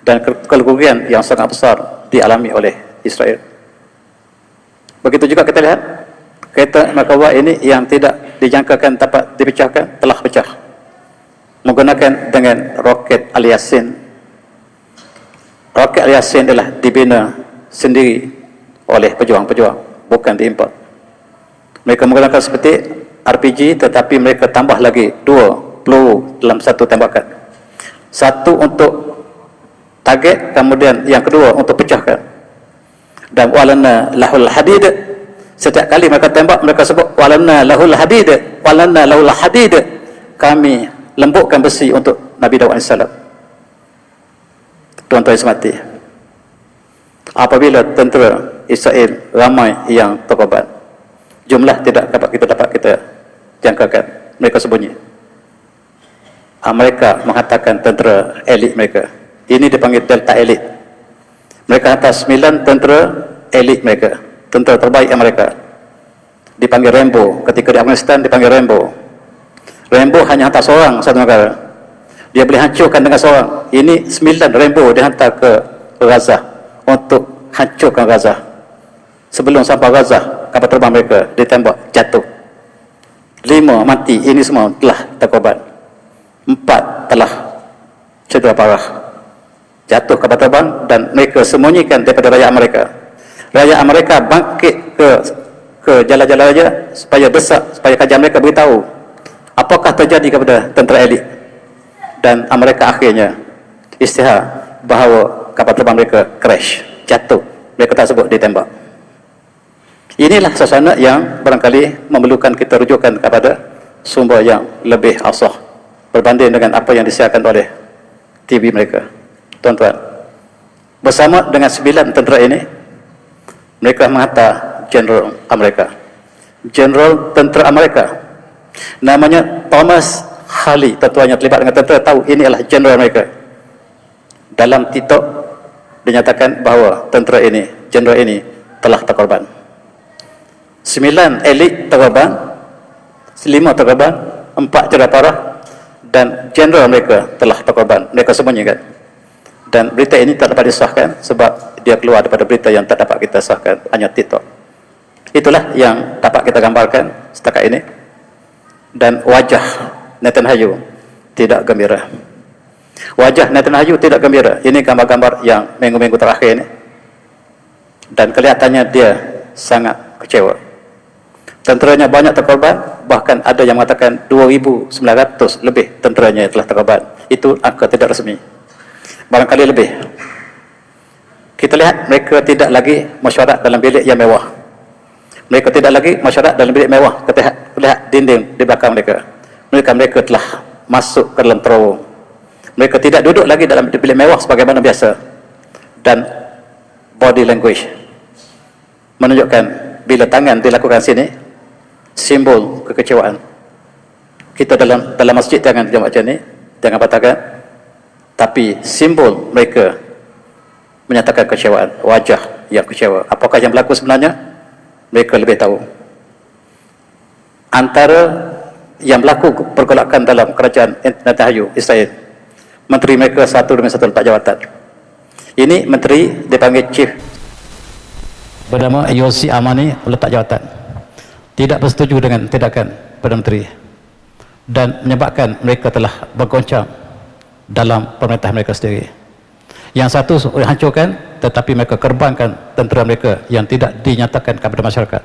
Dan kerugian yang sangat besar dialami oleh Israel. Begitu juga kita lihat kereta Markava ini yang tidak dijangkakan dapat dipecahkan, telah pecah menggunakan dengan roket Al-Yasin. Roket Al-Yasin adalah dibina sendiri oleh pejuang-pejuang, bukan diimport. Mereka menggunakan seperti RPG, tetapi mereka tambah lagi 2 peluru dalam satu tembakan. Satu untuk target, kemudian yang kedua untuk pecahkan. Dan walana lahul hadid, setiap kali mereka tembak, mereka sebut walana lahul hadid, walana lahul hadid, kami lembutkan besi untuk Nabi Daud AS. Tuan-tuan semati, apabila tentera Israel ramai yang terkorban, jumlah tidak dapat kita jangkakan, mereka sembunyi. Mereka mengatakan tentera elit mereka, ini dipanggil Delta Elit. Mereka hantar 9 tentera elit mereka, tentera terbaik mereka, dipanggil Rainbow. Ketika di Afghanistan dipanggil Rainbow. Rainbow hanya hantar seorang satu negara, dia boleh hancurkan dengan seorang. Ini 9 Rainbow dihantar ke Gaza untuk hancurkan Gaza. Sebelum sampai Gaza, kapal terbang mereka ditembak, jatuh. 5 mati, ini semua telah terkorban. 4 telah cedera parah, jatuh kapal terbang, dan mereka sembunyikan daripada rakyat mereka. Rakyat mereka bangkit ke jalan-jalan raja supaya desak, supaya kajian mereka beritahu apakah terjadi kepada tentera elit. Dan mereka akhirnya istihar bahawa kapal terbang mereka crash, jatuh. Mereka tak sebut ditembak. Inilah suasana yang barangkali memerlukan kita rujukan kepada sumber yang lebih asah berbanding dengan apa yang disiarkan oleh TV mereka. Tuan-tuan, bersama dengan 9 tentera ini, mereka menghantar General Amerika, General Tentera Amerika, namanya Thomas Hurley. Tuan-tuan yang terlibat dengan tentera tahu ini adalah General Amerika. Dalam TikTok dinyatakan bahawa tentera ini, General ini telah terkorban. 9 elit terorban, 5 terorban, 4 juruparah, dan jeneral mereka telah terkorban. Mereka semuanya kan. Dan berita ini tak dapat disahkan sebab dia keluar daripada berita yang tak dapat kita sahkan, hanya TikTok. Itulah yang dapat kita gambarkan setakat ini. Dan wajah Netanyahu tidak gembira. Wajah Netanyahu tidak gembira. Ini gambar-gambar yang minggu-minggu terakhir ini. Dan kelihatannya dia sangat kecewa. Tenteranya banyak terkorban, bahkan ada yang mengatakan 2,900 lebih tenteranya yang telah terkorban. Itu angka tidak resmi. Barangkali lebih. Kita lihat mereka tidak lagi mesyuarat dalam bilik yang mewah. Mereka tidak lagi mesyuarat dalam bilik mewah. Kita lihat dinding di belakang mereka. Mereka telah masuk ke dalam terowong. Mereka tidak duduk lagi dalam bilik mewah sebagaimana biasa. Dan body language menunjukkan bila tangan dilakukan sini, simbol kekecewaan. Kita dalam masjid jangan macam ni, jangan patahkan. Tapi simbol mereka menyatakan kecewaan, wajah yang kecewa. Apakah yang berlaku sebenarnya? Mereka lebih tahu. Antara yang berlaku pergolakan dalam kerajaan Netanyahu, Israel, menteri mereka satu demi satu letak jawatan. Ini menteri dipanggil chief, bernama Yossi Amani, letak jawatan. Tidak bersetuju dengan tindakan Perdana Menteri dan menyebabkan mereka telah bergoncang dalam pemerintah mereka sendiri. Yang satu hancurkan, tetapi mereka kerbangkan tentera mereka yang tidak dinyatakan kepada masyarakat.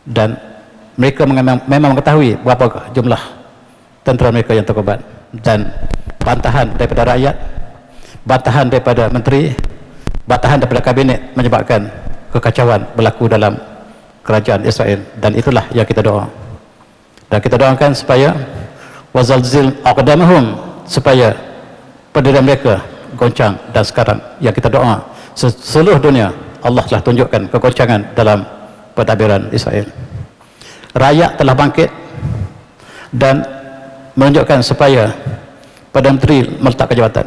Dan mereka memang mengetahui berapa jumlah tentera mereka yang terkorban. Dan bantahan daripada rakyat, bantahan daripada menteri, bantahan daripada kabinet menyebabkan kekacauan berlaku dalam kerajaan Israel. Dan itulah yang kita doa. Dan kita doakan supaya wazalzil aqdamahum, supaya pendirian mereka goncang. Dan sekarang yang kita doa seluruh dunia, Allah telah tunjukkan kegoncangan dalam pentadbiran Israel. Rakyat telah bangkit dan menunjukkan supaya Perdana Menteri meletak jawatan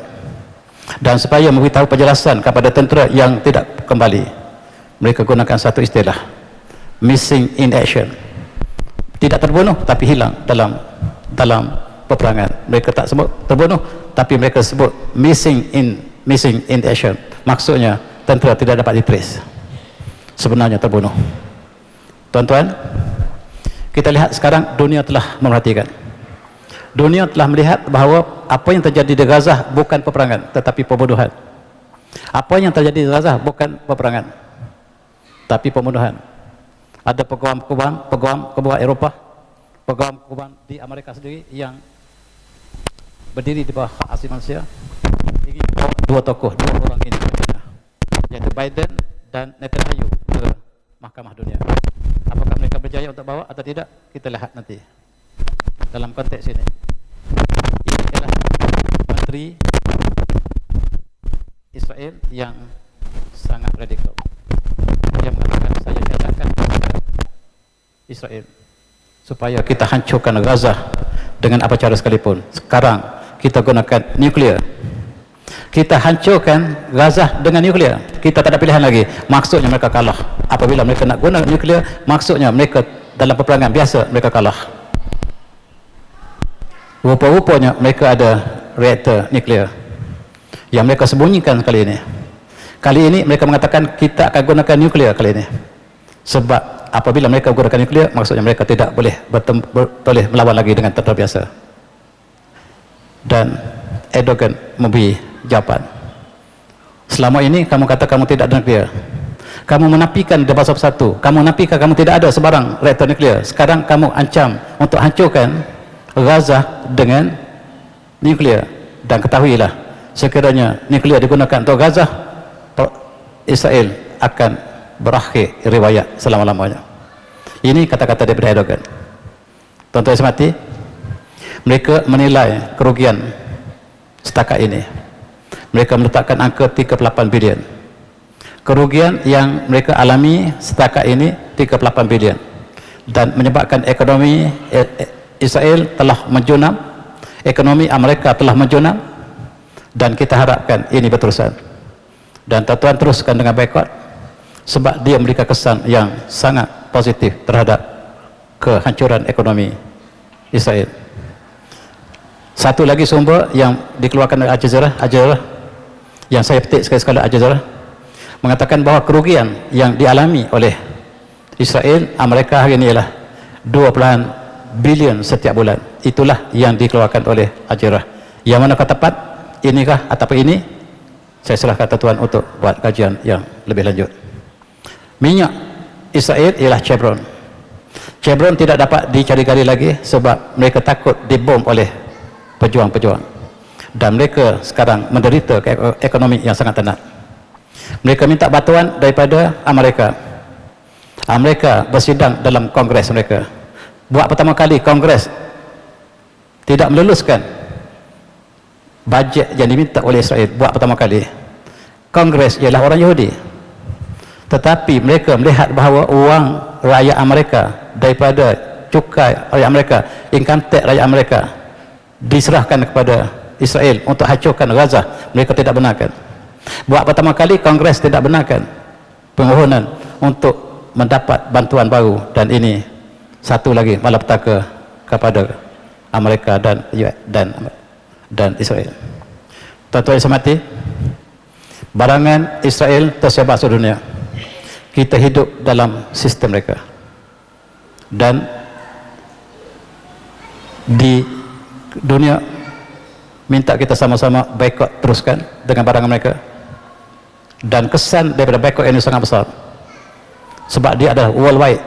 dan supaya memberitahu penjelasan kepada tentera yang tidak kembali. Mereka gunakan satu istilah, missing in action. Tidak terbunuh tapi hilang dalam peperangan. Mereka tak sebut terbunuh, tapi mereka sebut missing in action. Maksudnya tentera tidak dapat ditrace. Sebenarnya terbunuh. Tuan-tuan, kita lihat sekarang dunia telah memerhatikan. Dunia telah melihat bahawa apa yang terjadi di Gaza bukan peperangan, tetapi pembunuhan. Apa yang terjadi di Gaza bukan peperangan, tapi pembunuhan. Ada peguam Eropah, peguam di Amerika sendiri yang berdiri di bawah hak asasi manusia. Ini dua orang ini, yaitu Biden dan Netanyahu, ke Mahkamah Dunia. Apakah mereka berjaya untuk bawa atau tidak? Kita lihat nanti dalam konteks ini. Ini adalah menteri Israel yang sangat radikal. Dia mengatakan, saya nyatakan kepada Israel supaya kita hancurkan Gaza dengan apa cara sekalipun. Sekarang kita gunakan nuklear. Kita hancurkan Gaza dengan nuklear. Kita tak ada pilihan lagi. Maksudnya mereka kalah. Apabila mereka nak guna nuklear, maksudnya mereka dalam peperangan biasa mereka kalah. Rupa-rupanya mereka ada reaktor nuklear yang mereka sembunyikan kali ini. Kali ini mereka mengatakan kita akan gunakan nuklear kali ini. Sebab apabila mereka gunakan nuklear, maksudnya mereka tidak boleh melawan lagi dengan tentera biasa. Dan Erdogan memberi jawapan. Selama ini kamu kata kamu tidak ada nuklear. Kamu menafikan di pasal 1. Kamu menafikan kamu tidak ada sebarang reaktor nuklear. Sekarang kamu ancam untuk hancurkan Gaza dengan nuklear. Dan ketahuilah, sekiranya nuklear digunakan untuk Gaza, Israel akan berakhir riwayat selama-lamanya. Ini kata-kata daripada Erdogan. Tuan-tuan semati, mereka menilai kerugian setakat ini. Mereka meletakkan angka 38 bilion. Kerugian yang mereka alami setakat ini 38 bilion. Dan menyebabkan ekonomi Israel telah menjunam, ekonomi Amerika telah menjunam, dan kita harapkan ini berterusan. Dan tuan-tuan teruskan dengan boikot sebab dia memberikan kesan yang sangat positif terhadap kehancuran ekonomi Israel. Satu lagi sumber yang dikeluarkan oleh Al Jazeera yang saya petik sekali-sekala Al Jazeera mengatakan bahawa kerugian yang dialami oleh Israel, Amerika hari ini ialah 2 bilion setiap bulan. Itulah yang dikeluarkan oleh Al Jazeera. Yang manakah tepat? Inikah atau ini? Saya serahkan tuan untuk buat kajian yang lebih lanjut. Minyak Israel ialah Chevron. Chevron tidak dapat dicari-cari lagi sebab mereka takut dibom oleh pejuang-pejuang. Dan mereka sekarang menderita ekonomi yang sangat tenat. Mereka minta bantuan daripada Amerika. Amerika bersidang dalam kongres mereka. Buat pertama kali kongres tidak meluluskan bajet yang diminta oleh Israel. Buat pertama kali kongres ialah orang Yahudi, tetapi mereka melihat bahawa uang rakyat Amerika daripada cukai rakyat Amerika, income tax rakyat Amerika diserahkan kepada Israel untuk hancurkan Gaza. Mereka tidak benarkan. Buat pertama kali kongres tidak benarkan permohonan untuk mendapat bantuan baru, dan ini satu lagi malapetaka kepada Amerika dan Israel. Tuan-tuan yang saya hormati, barangan Israel tersebar seluruh dunia. Kita hidup dalam sistem mereka, dan di dunia minta kita sama-sama boikot teruskan dengan barangan mereka, dan kesan daripada boikot ini sangat besar sebab dia adalah worldwide.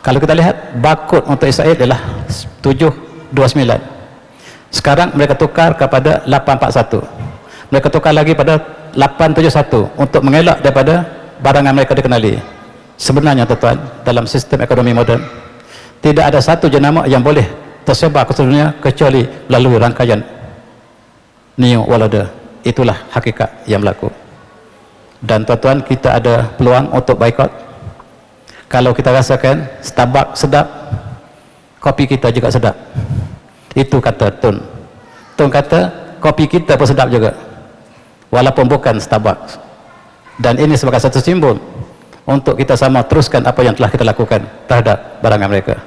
Kalau kita lihat barcode untuk Israel adalah 729, sekarang mereka tukar kepada 841, mereka tukar lagi pada 871 untuk mengelak daripada barangan mereka dikenali. Sebenarnya tuan-tuan, dalam sistem ekonomi moden tidak ada satu jenama yang boleh tersebar ke seluruh dunia kecuali melalui rangkaian New World Order. Itulah hakikat yang berlaku. Dan tuan-tuan, kita ada peluang untuk boikot. Kalau kita rasakan Starbucks sedap, kopi kita juga sedap. Itu kata Tun. Tun kata kopi kita pun sedap juga, walaupun bukan Starbucks. Dan ini sebagai satu simbol untuk kita sama teruskan apa yang telah kita lakukan terhadap barangan mereka.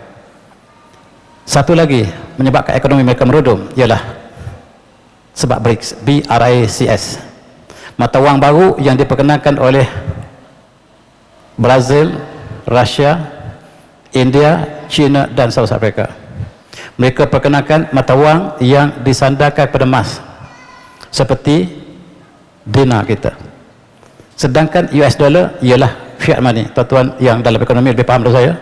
Satu lagi menyebabkan ekonomi mereka merudum ialah sebab BRICS, B-R-I-C-S, mata wang baru yang diperkenalkan oleh Brazil, Rusia, India, China dan South Africa. Mereka perkenalkan mata wang yang disandarkan pada emas seperti dinar kita. Sedangkan US dollar ialah fiat money. Tuan-tuan yang dalam ekonomi lebih faham dari saya.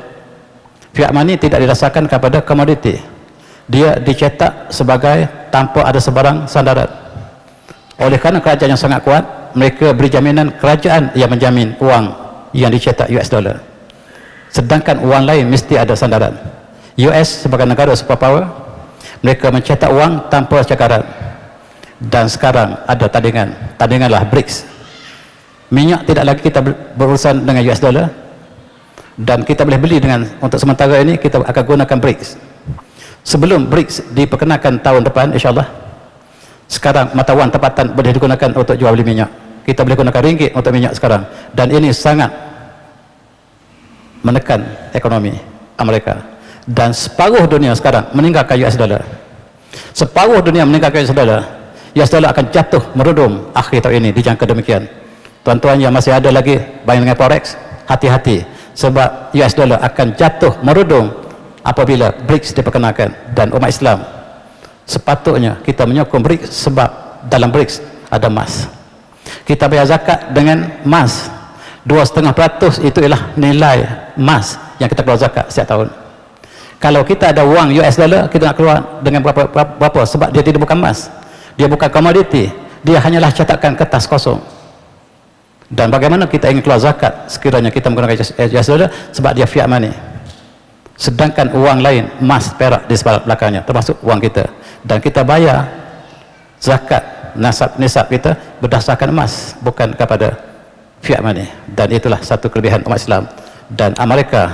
Fiat money tidak didasarkan kepada komoditi. Dia dicetak sebagai tanpa ada sebarang sandaran. Oleh kerana kerajaan yang sangat kuat, mereka beri jaminan kerajaan yang menjamin uang yang dicetak US dollar. Sedangkan uang lain mesti ada sandaran. US sebagai negara superpower, mereka mencetak uang tanpa cakaran. Dan sekarang ada tandinganlah BRICS. Minyak tidak lagi kita berurusan dengan US dollar, dan kita boleh beli dengan, untuk sementara ini kita akan gunakan BRICS. Sebelum BRICS diperkenalkan tahun depan insyaAllah, sekarang mata wang tempatan boleh digunakan untuk jual beli minyak. Kita boleh gunakan ringgit untuk minyak sekarang, dan ini sangat menekan ekonomi Amerika. Dan separuh dunia sekarang meninggalkan US dollar. Separuh dunia meninggalkan US dollar. US dollar akan jatuh merudum akhir tahun ini, dijangka demikian. Tuan-tuan yang masih ada lagi bayang dengan forex, hati-hati sebab US dollar akan jatuh merudum apabila BRICS diperkenalkan. Dan umat Islam sepatutnya kita menyokong BRICS sebab dalam BRICS ada emas. Kita bayar zakat dengan emas. 2,5% itu ialah nilai emas yang kita keluar zakat setiap tahun. Kalau kita ada wang US dollar, kita nak keluar dengan berapa? Sebab dia tidak bukan emas, dia bukan komoditi, dia hanyalah cetakan kertas kosong. Dan bagaimana kita ingin keluar zakat sekiranya kita menggunakan US dollar? Sebab dia fiat money. Sedangkan uang lain, emas, perak di sebelah belakangnya, termasuk uang kita. Dan kita bayar zakat nisab kita berdasarkan emas, bukan kepada fiat money. Dan itulah satu kelebihan umat Islam. Dan Amerika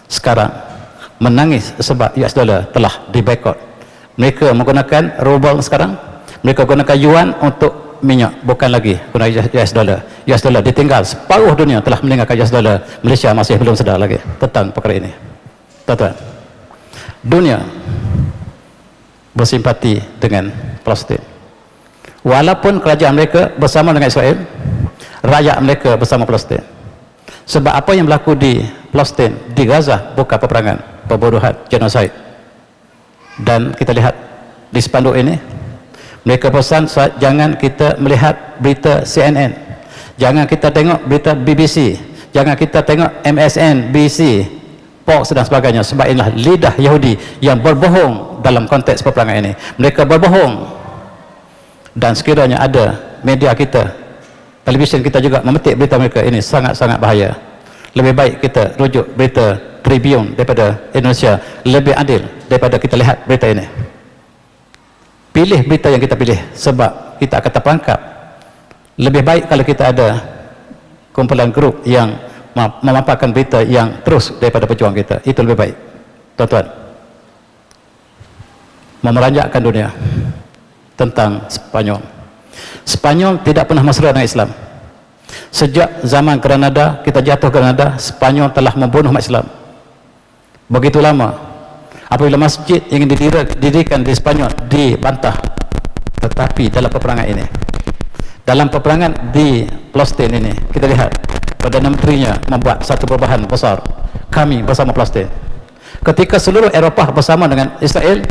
sekarang menangis sebab US dollar telah diboikot. Mereka menggunakan ruble sekarang, mereka gunakan yuan untuk minyak, bukan lagi guna US dollar. US dollar ditinggal, separuh dunia telah meninggalkan US dollar. Malaysia masih belum sedar lagi tentang perkara ini. Tuan-tuan, dunia bersimpati dengan Palestin. Walaupun kerajaan mereka bersama dengan Israel, rakyat mereka bersama Palestin. Sebab apa yang berlaku di Palestin, di Gaza, bukan peperangan, pembunuhan, genosid. Dan kita lihat di spanduk ini, mereka pesan jangan kita melihat berita CNN, jangan kita tengok berita BBC, jangan kita tengok MSN, BC, Fox dan sebagainya, sebab inilah lidah Yahudi yang berbohong dalam konteks peperangan ini. Mereka berbohong, dan sekiranya ada media kita, televisyen kita juga memetik berita mereka, ini sangat-sangat bahaya. Lebih baik kita rujuk berita Tribune daripada Indonesia, lebih adil daripada kita lihat berita ini. Pilih berita yang kita pilih, sebab kita akan terperangkap. Lebih baik kalau kita ada kumpulan grup yang memaparkan berita yang terus daripada pejuang kita, itu lebih baik. Tuan-tuan, memeranjakkan dunia tentang Spanyol. Spanyol tidak pernah mesra dengan Islam. Sejak zaman Granada, kita jatuh Granada, Spanyol telah membunuh umat Islam begitu lama. Apabila masjid ingin didirikan di Spanyol, dibantah. Tetapi dalam peperangan ini, dalam peperangan di Palestin ini, kita lihat Perdana Menterinya membuat satu perubahan besar. Kami bersama Palestin. Ketika seluruh Eropah bersama dengan Israel,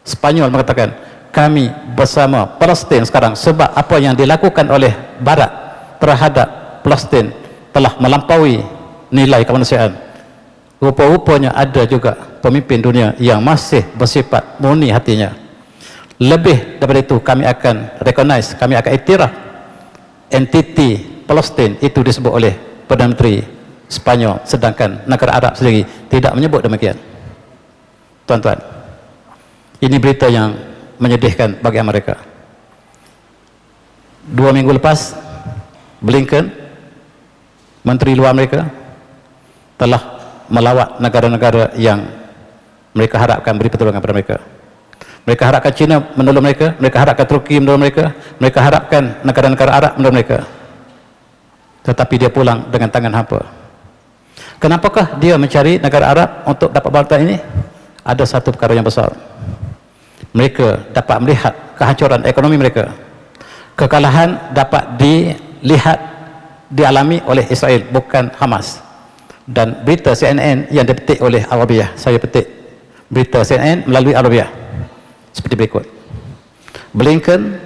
Spanyol mengatakan kami bersama Palestin sekarang, sebab apa yang dilakukan oleh Barat terhadap Palestin telah melampaui nilai kemanusiaan. Rupa-rupanya ada juga pemimpin dunia yang masih bersifat murni hatinya. Lebih daripada itu, kami akan recognize, kami akan iktiraf entiti Palestin itu disebut oleh Perdana Menteri Spanyol, sedangkan negara Arab sendiri tidak menyebut demikian. Tuan-tuan, ini berita yang menyedihkan bagi mereka. 2 minggu lepas, Blinken, Menteri Luar Amerika, telah melawat negara-negara yang mereka harapkan beri pertolongan kepada mereka. Mereka harapkan China menolong mereka, mereka harapkan Turki menolong mereka, mereka harapkan negara-negara Arab menolong mereka. Tetapi dia pulang dengan tangan hampa. Kenapakah dia mencari negara Arab untuk dapat bantuan ini? Ada satu perkara yang besar. Mereka dapat melihat kehancuran ekonomi mereka. Kekalahan dapat dilihat, dialami oleh Israel, bukan Hamas. Dan berita CNN yang dipetik oleh Arabiah, saya petik berita CNN melalui Arabiah seperti berikut. Blinken,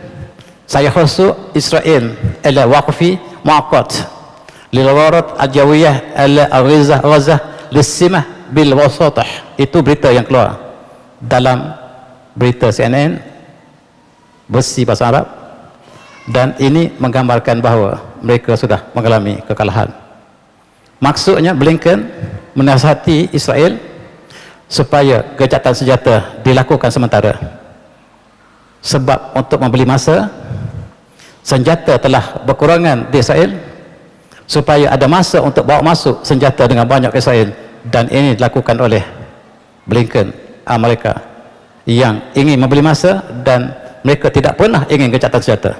saya khusus Israel ila waqfi muaqqat lil gharat al-jawiyah al-Gaza lissimah bil wasatah. Itu berita yang keluar dalam berita CNN versi bahasa Arab, dan ini menggambarkan bahawa mereka sudah mengalami kekalahan. Maksudnya Blinken menasihati Israel supaya gencatan senjata dilakukan sementara, sebab untuk membeli masa, senjata telah berkurangan di Israel, supaya ada masa untuk bawa masuk senjata dengan banyak ke Israel. Dan ini dilakukan oleh Blinken, Amerika, yang ingin membeli masa, dan mereka tidak pernah ingin gencatan senjata.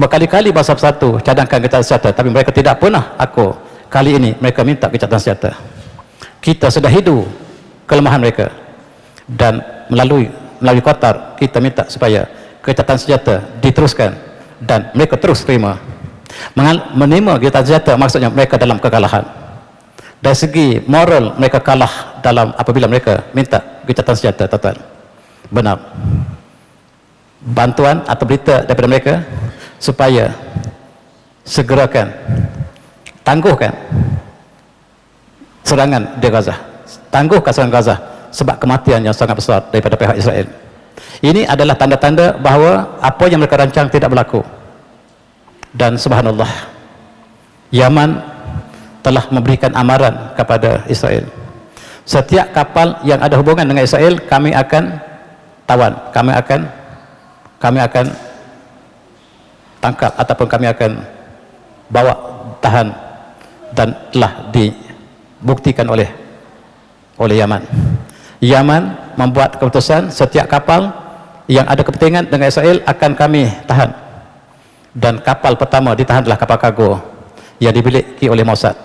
Berkali-kali bahasa bersatu cadangkan gencatan senjata, tapi mereka tidak pernah akur. Kali ini mereka minta gencatan senjata. Kita sudah hidu kelemahan mereka, dan melalui Qatar kita minta supaya gencatan senjata diteruskan, dan mereka terus terima. Menerima gencatan senjata maksudnya mereka dalam kekalahan. Dari segi moral mereka kalah dalam apabila mereka minta gencatan senjata. Tuan-tuan, benar bantuan atau berita daripada mereka supaya segerakan, tangguhkan serangan di Gaza, tangguhkan serangan Gaza, sebab kematian yang sangat besar daripada pihak Israel. Ini adalah tanda-tanda bahawa apa yang mereka rancang tidak berlaku. Dan subhanallah, Yaman telah memberikan amaran kepada Israel. Setiap kapal yang ada hubungan dengan Israel, kami akan tawan, kami akan tangkap, ataupun kami akan bawa tahan. Dan telah dibuktikan oleh Yaman. Yaman membuat keputusan setiap kapal yang ada kepentingan dengan Israel akan kami tahan. Dan kapal pertama ditahan adalah kapal kargo yang dimiliki oleh Mossad.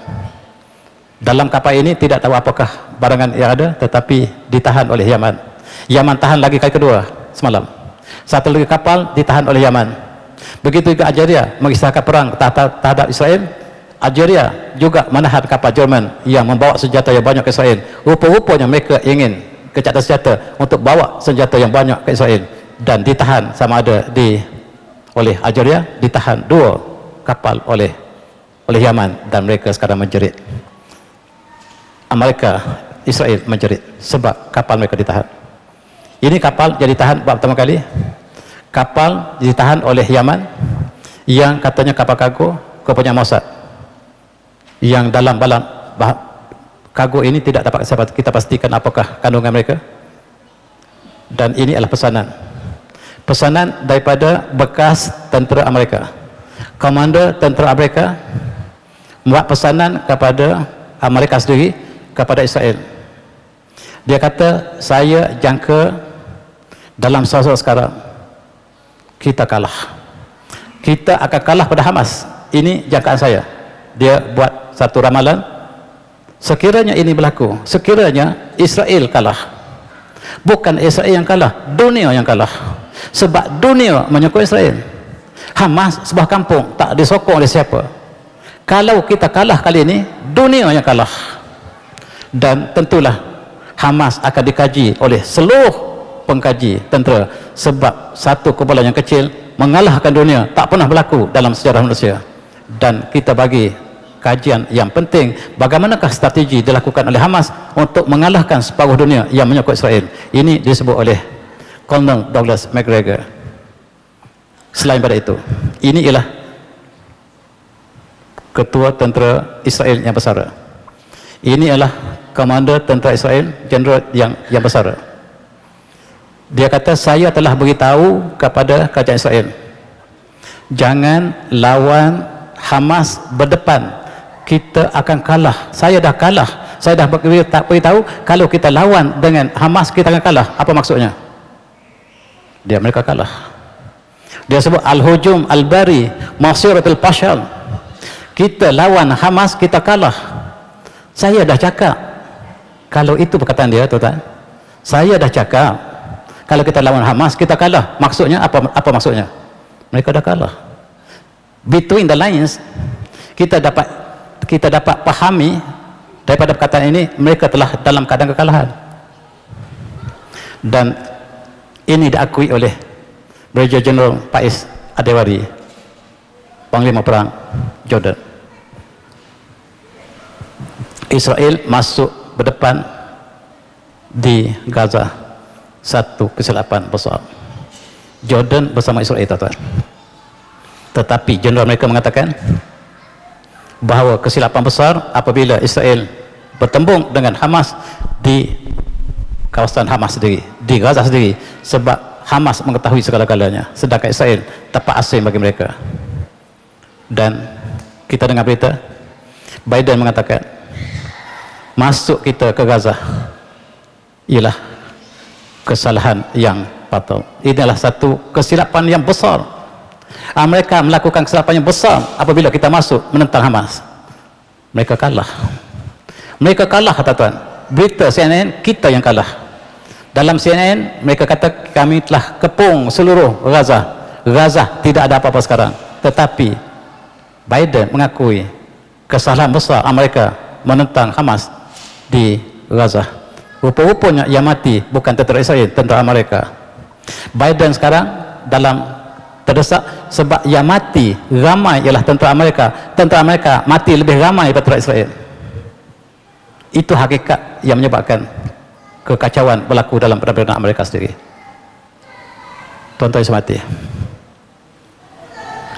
Dalam kapal ini tidak tahu apakah barangan yang ada, tetapi ditahan oleh Yaman. Yaman tahan lagi kali kedua semalam. Satu lagi kapal ditahan oleh Yaman. Begitu juga Algeria mengisahkan perang terhadap Israel. Algeria juga menahan kapal Jerman yang membawa senjata yang banyak ke Israel. Rupa-rupanya mereka ingin kejahatan senjata untuk bawa senjata yang banyak ke Israel, dan ditahan sama ada oleh Algeria, ditahan 2 kapal oleh Yaman, dan mereka sekarang menjerit. Amerika, Israel menjerit sebab kapal mereka ditahan. Ini kapal jadi tahan pertama kali. Kapal ditahan oleh Yaman yang katanya kapal kargo kepunyaan Mossad, yang dalam balang kargo ini tidak dapat kita pastikan apakah kandungan mereka. Dan ini adalah pesanan daripada bekas tentera Amerika. Komander tentera Amerika membuat pesanan kepada Amerika sendiri, kepada Israel. Dia kata, saya jangka dalam suasana sekarang kita kalah, kita akan kalah pada Hamas. Ini jangkaan saya. Dia buat satu ramalan, sekiranya ini berlaku, sekiranya Israel kalah, bukan Israel yang kalah, dunia yang kalah. Sebab dunia menyokong Israel. Hamas sebuah kampung, tak disokong oleh siapa. Kalau kita kalah kali ini, dunia yang kalah. Dan tentulah Hamas akan dikaji oleh seluruh pengkaji tentera, sebab satu kumpulan yang kecil mengalahkan dunia tak pernah berlaku dalam sejarah manusia. Dan kita bagi kajian yang penting, bagaimanakah strategi dilakukan oleh Hamas untuk mengalahkan separuh dunia yang menyokong Israel. Ini disebut oleh Colonel Douglas MacGregor. Selain pada itu, ini ialah ketua tentera Israel yang besar. Ini adalah komander tentera Israel, jeneral yang besar. Dia kata, saya telah beritahu kepada kerajaan Israel, jangan lawan Hamas berdepan, kita akan kalah. Saya dah kalah, saya dah beritahu kalau kita lawan dengan Hamas kita akan kalah. Apa maksudnya? Mereka kalah. Dia sebut al-hujum al-bari masiratul pashal. Kita lawan Hamas kita kalah. Saya dah cakap, kalau itu perkataan dia, tuan-tuan, saya dah cakap kalau kita lawan Hamas kita kalah. Maksudnya apa maksudnya? Mereka dah kalah. Between the lines, kita dapat pahami daripada perkataan ini, mereka telah dalam keadaan kekalahan. Dan ini diakui oleh Brigadier General Faiz Adewari, Panglima Perang Jordan. Israel masuk berdepan di Gaza, satu kesilapan besar. Jordan bersama Israel, tuan-tuan. Tetapi jeneral mereka mengatakan bahawa kesilapan besar apabila Israel bertembung dengan Hamas di kawasan Hamas sendiri, di Gaza sendiri, sebab Hamas mengetahui segala-galanya, sedangkan Israel tempat asing bagi mereka. Dan kita dengar berita Biden mengatakan masuk kita ke Gaza ialah kesalahan yang fatal. Ini adalah satu kesilapan yang besar. Mereka melakukan kesilapan yang besar apabila kita masuk menentang Hamas. Mereka kalah. Mereka kalah, tuan-tuan. Berita CNN, kita yang kalah. Dalam CNN mereka kata kami telah kepung seluruh Gaza. Gaza tidak ada apa-apa sekarang. Tetapi Biden mengakui kesalahan besar Amerika menentang Hamas di Gaza. Rupa-rupanya yang mati bukan tentera Israel, tentera Amerika. Biden sekarang dalam terdesak sebab yang mati ramai ialah tentera Amerika. Tentera Amerika mati lebih ramai daripada tentera Israel. Itu hakikat yang menyebabkan kekacauan berlaku dalam perdagangan Amerika sendiri. Tuan-tuan semati,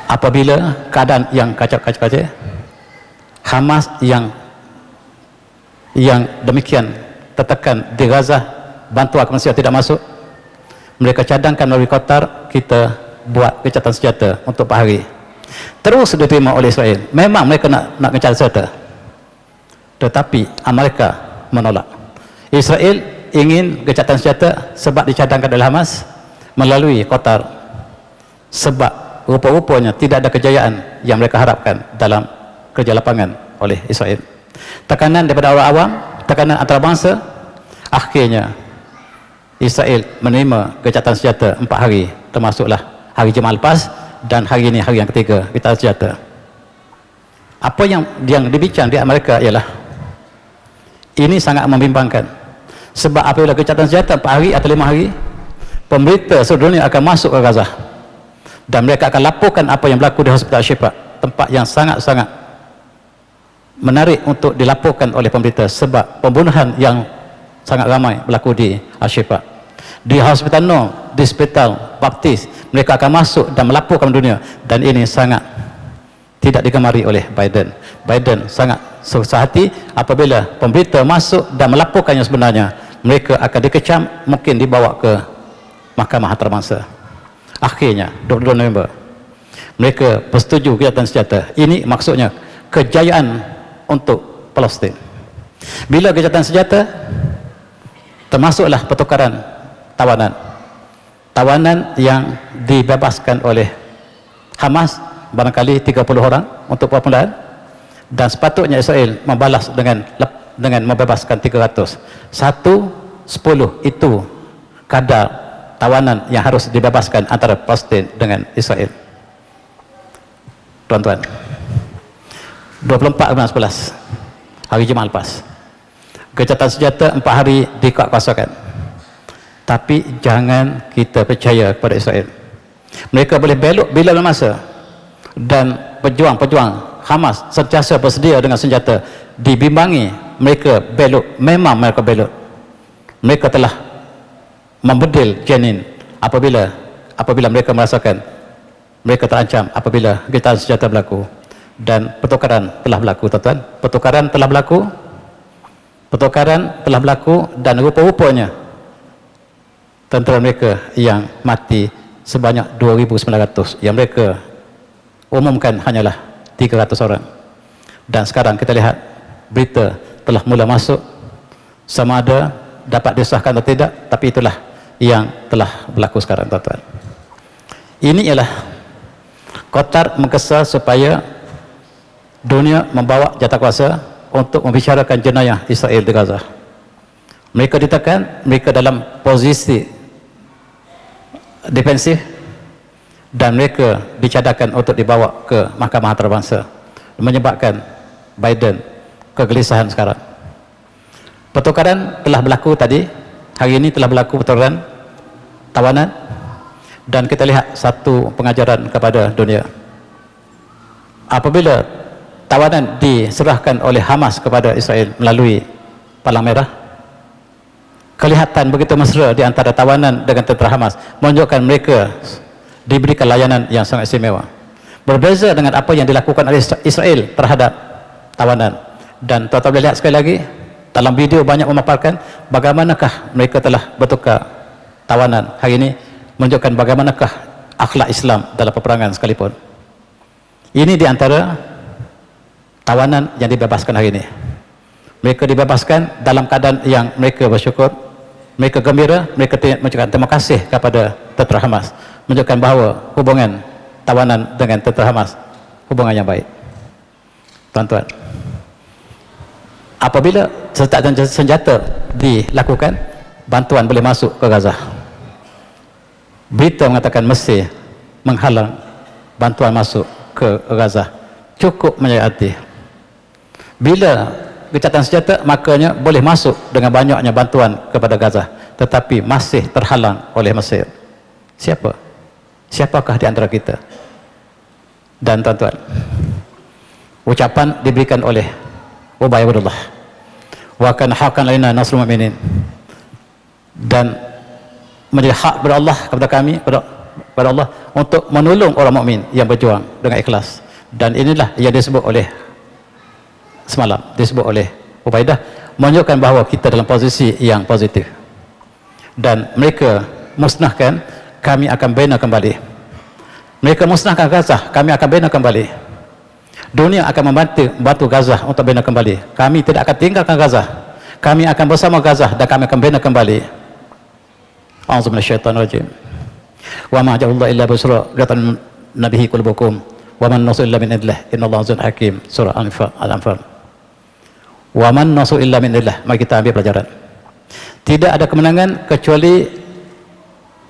apabila keadaan yang kacau-kacau, Hamas yang demikian tertekan di Gaza, bantuan kemanusiaan tidak masuk, mereka cadangkan melalui Qatar, kita buat gencatan senjata untuk hari. Terus diterima oleh Israel. Memang mereka nak gencatan senjata, tetapi Amerika menolak. Israel ingin gencatan senjata sebab dicadangkan oleh Hamas melalui Qatar, sebab rupa-rupanya tidak ada kejayaan yang mereka harapkan dalam kerja lapangan oleh Israel. Tekanan daripada orang awam, tekanan antarabangsa, akhirnya Israel menerima gencatan senjata 4 hari, termasuklah hari Jumaat lepas dan hari ini hari yang ketiga gencatan senjata. Apa yang dibincang di Amerika ialah ini sangat membimbangkan, sebab apabila gencatan senjata 4 hari atau 5 hari, pemberita seluruh dunia akan masuk ke Gaza dan mereka akan laporkan apa yang berlaku di Hospital Al-Shifa, tempat yang sangat-sangat menarik untuk dilaporkan oleh pemberita, sebab pembunuhan yang sangat ramai berlaku di Al-Shifa. Di Hospital Noor, di Hospital Baptis, mereka akan masuk dan melaporkan dunia, dan ini sangat tidak digemari oleh Biden. Biden sangat susah hati apabila pemberita masuk dan melaporkan yang sebenarnya. Mereka akan dikecam, mungkin dibawa ke Mahkamah Antarabangsa. Akhirnya 22 November mereka bersetuju gencatan senjata. Ini maksudnya kejayaan untuk Palestin. Bila gencatan senjata, termasuklah pertukaran tawanan yang dibebaskan oleh Hamas, barangkali 30 orang untuk permulaan, dan sepatutnya Israel membalas dengan membebaskan 300. 1/10 itu kadar tawanan yang harus dibebaskan antara Palestin dengan Israel. Tuan-tuan, 24 bulan 11 hari Jumaat lepas, gencatan senjata 4 hari dikuatkuasakan. Tapi jangan kita percaya kepada Israel. Mereka boleh belok bila masa, dan pejuang-pejuang Hamas sentiasa bersedia dengan senjata. Dibimbangi mereka belok, memang mereka belok. Mereka telah membedil janin apabila mereka merasakan mereka terancam apabila gencatan senjata berlaku. Dan pertukaran telah berlaku, tuan-tuan. Pertukaran telah berlaku, dan rupa-rupanya tentera mereka yang mati sebanyak 2,900, yang mereka umumkan hanyalah 300 orang. Dan sekarang kita lihat berita telah mula masuk, sama ada dapat disahkan atau tidak, tapi itulah yang telah berlaku sekarang, tuan-tuan. Ini ialah Qatar menggesa supaya dunia membawa jawatakuasa untuk membicarakan jenayah Israel di Gaza. Mereka ditekan, mereka dalam posisi defensif, dan mereka dicadangkan untuk dibawa ke Mahkamah Antarabangsa, menyebabkan Biden kegelisahan sekarang. Pertukaran telah berlaku tadi, hari ini telah berlaku pertukaran tawanan, dan kita lihat satu pengajaran kepada dunia. Apabila tawanan diserahkan oleh Hamas kepada Israel melalui Palang Merah, kelihatan begitu mesra di antara tawanan dengan tentera Hamas, menunjukkan mereka diberikan layanan yang sangat istimewa. Berbeza dengan apa yang dilakukan oleh Israel terhadap tawanan. Dan tuan-tuan boleh lihat sekali lagi, dalam video banyak memaparkan bagaimanakah mereka telah bertukar tawanan. Hari ini menunjukkan bagaimanakah akhlak Islam dalam peperangan sekalipun. Ini di antara tawanan yang dibebaskan hari ini. Mereka dibebaskan dalam keadaan yang mereka bersyukur, mereka gembira, mereka mengucapkan terima kasih kepada tentera Hamas, menunjukkan bahawa hubungan tawanan dengan tentera Hamas hubungan yang baik. Tuan-tuan, apabila senjata dilakukan, bantuan boleh masuk ke Gaza. Berita mengatakan Mesir menghalang bantuan masuk ke Gaza. Cukup menyayati. Bila gencatan senjata, makanya boleh masuk dengan banyaknya bantuan kepada Gaza, tetapi masih terhalang oleh Mesir. Siapakah di antara kita? Dan tuan-tuan, ucapan diberikan oleh Ubay Abdullah, wa kana haqqan alaina nasrul mu'minin, dan menjadi hak kepada Allah, kepada kami, kepada Allah untuk menolong orang mukmin yang berjuang dengan ikhlas. Dan inilah yang disebut oleh semalam, disebut oleh Ubaidah, menunjukkan bahawa kita dalam posisi yang positif. Dan mereka musnahkan, kami akan bina kembali. Mereka musnahkan Gaza, kami akan bina kembali. Dunia akan membantu Gaza untuk bina kembali. Kami tidak akan tinggalkan Gaza, kami akan bersama Gaza, dan kami akan bina kembali. A'udzu minasyaitonir rajim. Wa ma ja'alallahu illa busyra, nabihi qulubukum wa man nasu illa min indillah innallaha azizun hakim. Surah Al-Anfal. Wa man nasu illa min indillah. Mari kita ambil pelajaran. Tidak ada kemenangan kecuali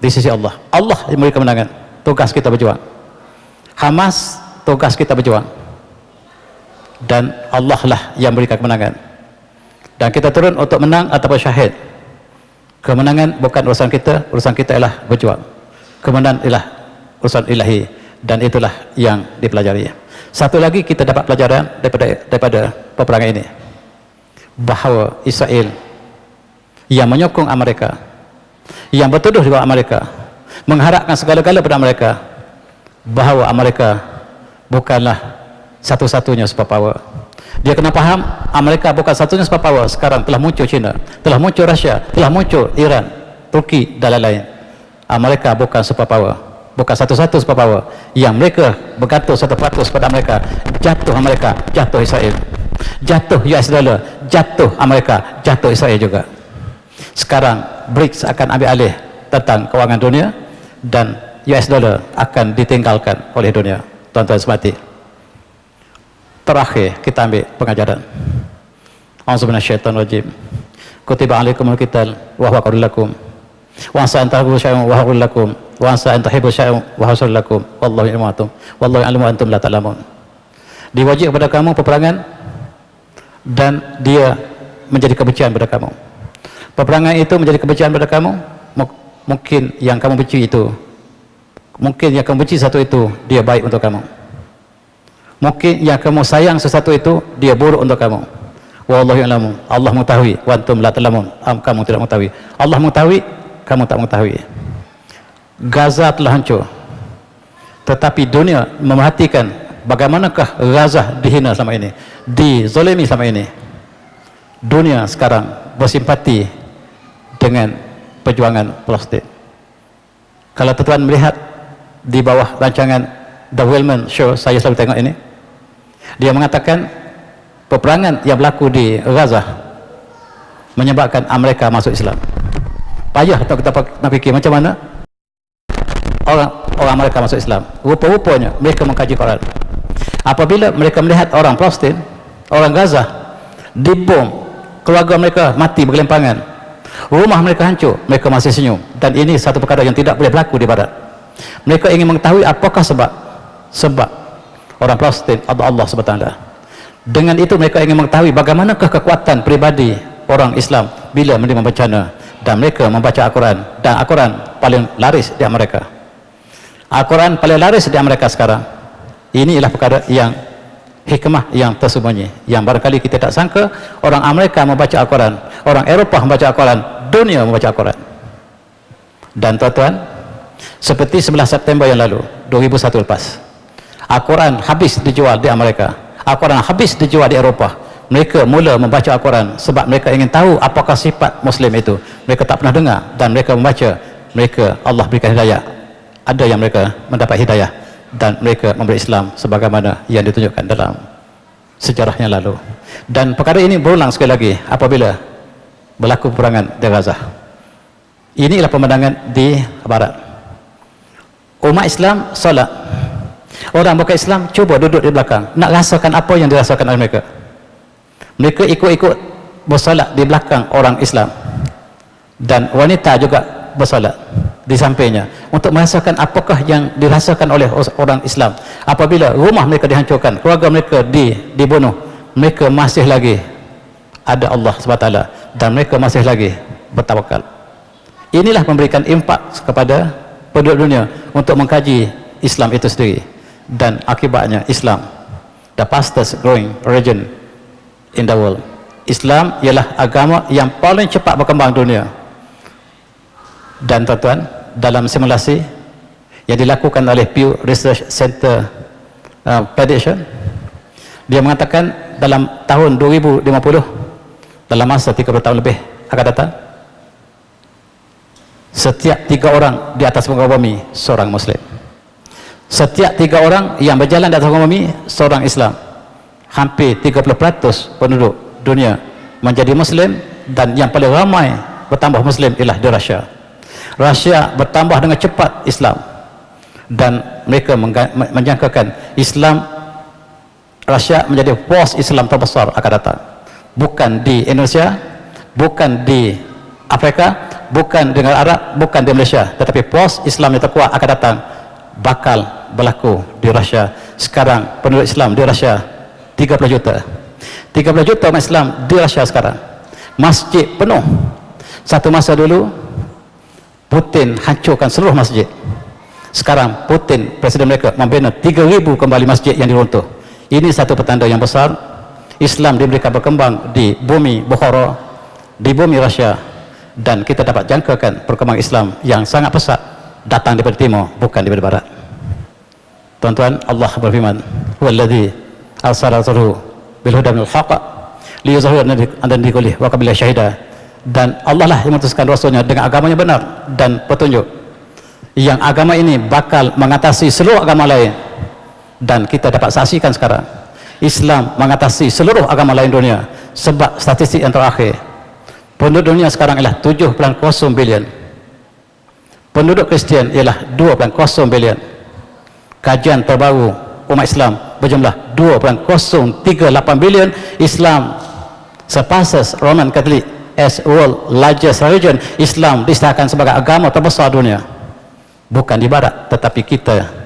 di sisi Allah. Allah yang memberi kemenangan. Tugas kita berjuang. Hamas, tugas kita berjuang. Dan Allah lah yang memberikan kemenangan. Dan kita turun untuk menang ataupun syahid. Kemenangan bukan urusan kita ialah berjuang. Kemenangan ialah urusan ilahi, dan itulah yang dipelajari. Satu lagi kita dapat pelajaran daripada peperangan ini, bahawa Israel yang menyokong Amerika, yang bertuduh di bawah Amerika, mengharapkan segala-gala pada Amerika, bahawa Amerika bukanlah satu-satunya superpower. Dia kena faham Amerika bukan satunya superpower. Sekarang telah muncul China, telah muncul Rusia, telah muncul Iran, Turki dan lain-lain. Amerika bukan superpower, bukan satu-satu superpower. Yang mereka bergantung 100% pada Amerika. Jatuh Amerika, jatuh Israel. Jatuh US dollar, jatuh Amerika, jatuh Israel juga. Sekarang BRICS akan ambil alih tentang kewangan dunia, dan US dollar akan ditinggalkan oleh dunia. Tuan-tuan semati, terakhir kita ambil pengajaran. Auzubillahiminasyaitonirrajim. Kutiba alaikumul qital wa huwa qurrun lakum wa asa an tahibbu syai'an wa huwa qurrun lakum wa asa an tuhibbu syai'an wa huwa syarrun lakum wallahu ya'lamu antum la ta'lamun. Diwajib kepada kamu peperangan, dan dia menjadi kebencian pada kamu. Peperangan itu menjadi kebencian pada kamu. Mungkin yang kamu benci itu, mungkin yang kamu benci satu itu, dia baik untuk kamu. Mungkin yang kamu sayang sesuatu itu, dia buruk untuk kamu. Wallahu ya'lamu. Allah mengetahui, wa antum la ta'lamun. Kamu tidak mengetahui. Allah mengetahui, kamu tak mengetahui. Gaza telah hancur, tetapi dunia memerhatikan bagaimanakah Gaza dihina selama ini, dizalimi selama ini. Dunia sekarang bersimpati dengan perjuangan Palestin. Kalau tuan-tuan melihat di bawah rancangan The Wellman Show, saya selalu tengok ini, dia mengatakan peperangan yang berlaku di Gaza menyebabkan Amerika masuk Islam. Payah untuk kita nak fikir macam mana orang Amerika masuk Islam. Rupa-rupanya mereka mengkaji Quran. Apabila mereka melihat orang Palestin, orang Gaza dibom, keluarga mereka mati bergelimpangan, rumah mereka hancur, mereka masih senyum. Dan ini satu perkara yang tidak boleh berlaku di barat. Mereka ingin mengetahui apakah sebab orang Palestin atau Allah SWT. Dengan itu mereka ingin mengetahui bagaimanakah kekuatan pribadi orang Islam bila menerima bencana, dan mereka membaca Al-Quran, dan Al-Quran paling laris di Amerika. Al-Quran paling laris di Amerika sekarang. Ini ialah perkara yang hikmah yang tersembunyi, yang barangkali kita tak sangka. Orang Amerika membaca Al-Quran, orang Eropah membaca Al-Quran, dunia membaca Al-Quran. Dan tuan-tuan, seperti 11 September yang lalu 2001 lepas, Al-Quran habis dijual di Amerika, Al-Quran habis dijual di Eropah. Mereka mula membaca Al-Quran sebab mereka ingin tahu apakah sifat Muslim itu. Mereka tak pernah dengar, dan mereka membaca. Mereka, Allah berikan hidayah. Ada yang mereka mendapat hidayah, dan mereka memberi Islam sebagaimana yang ditunjukkan dalam sejarahnya lalu. Dan perkara ini berulang sekali lagi apabila berlaku peperangan di Gaza. Inilah pemandangan di barat. Umat Islam solat, orang bukan Islam cuba duduk di belakang, nak rasakan apa yang dirasakan oleh mereka. Mereka ikut-ikut bersolat di belakang orang Islam, dan wanita juga bersolat di sampingnya untuk merasakan apakah yang dirasakan oleh orang Islam apabila rumah mereka dihancurkan, keluarga mereka dibunuh. Mereka masih lagi ada Allah SWT, dan mereka masih lagi bertawakal. Inilah memberikan impak kepada penduduk dunia untuk mengkaji Islam itu sendiri, dan akibatnya Islam the fastest growing religion in the world. Islam ialah agama yang paling cepat berkembang dunia. Dan tuan-tuan, dalam simulasi yang dilakukan oleh Pew Research Center prediction, dia mengatakan dalam tahun 2050, dalam masa 30 tahun lebih akan datang, setiap 3 orang di atas muka bumi seorang Muslim. Setiap 3 orang yang berjalan di atas muka bumi seorang Islam. Hampir 30% penduduk dunia menjadi Muslim, dan yang paling ramai bertambah Muslim ialah di Rusia. Rusia bertambah dengan cepat Islam. dan mereka menjangkakan Islam Rusia menjadi pos Islam terbesar akan datang, bukan di Indonesia, bukan di Afrika, bukan di negara Arab, bukan di Malaysia, tetapi pos Islam yang terkuat akan datang bakal berlaku di Rusia. Sekarang penduduk Islam di Rusia 30 juta 30 juta umat Islam di Rusia sekarang, masjid penuh. Satu masa dulu Putin hancurkan seluruh masjid, sekarang Putin, presiden mereka, membina 3,000 kembali masjid yang diruntuh. Ini satu petanda yang besar. Islam diberikan berkembang di bumi Bukhara, di bumi Rusia, dan kita dapat jangkakan perkembangan Islam yang sangat pesat datang daripada timur, bukan daripada barat. Tuan-tuan, Allah berfirman, "Huwallazi arsala rasulahu bil huda minal haqq liyuzhirahu 'ala ad-dini kullihi wa kafa billahi syahida." Dan Allah lah yang mengutuskan rasulnya dengan agamanya benar dan petunjuk, yang agama ini bakal mengatasi seluruh agama lain. Dan kita dapat saksikan sekarang Islam mengatasi seluruh agama lain dunia. Sebab statistik yang terakhir, penduduk dunia sekarang ialah 7,0 bilion, penduduk Kristian ialah 2,0 bilion. Kajian terbaru umat Islam berjumlah 2,038 bilion. Islam surpasses Roman Catholic as world largest religion. Islam disahkan sebagai agama terbesar dunia, bukan di barat, tetapi kita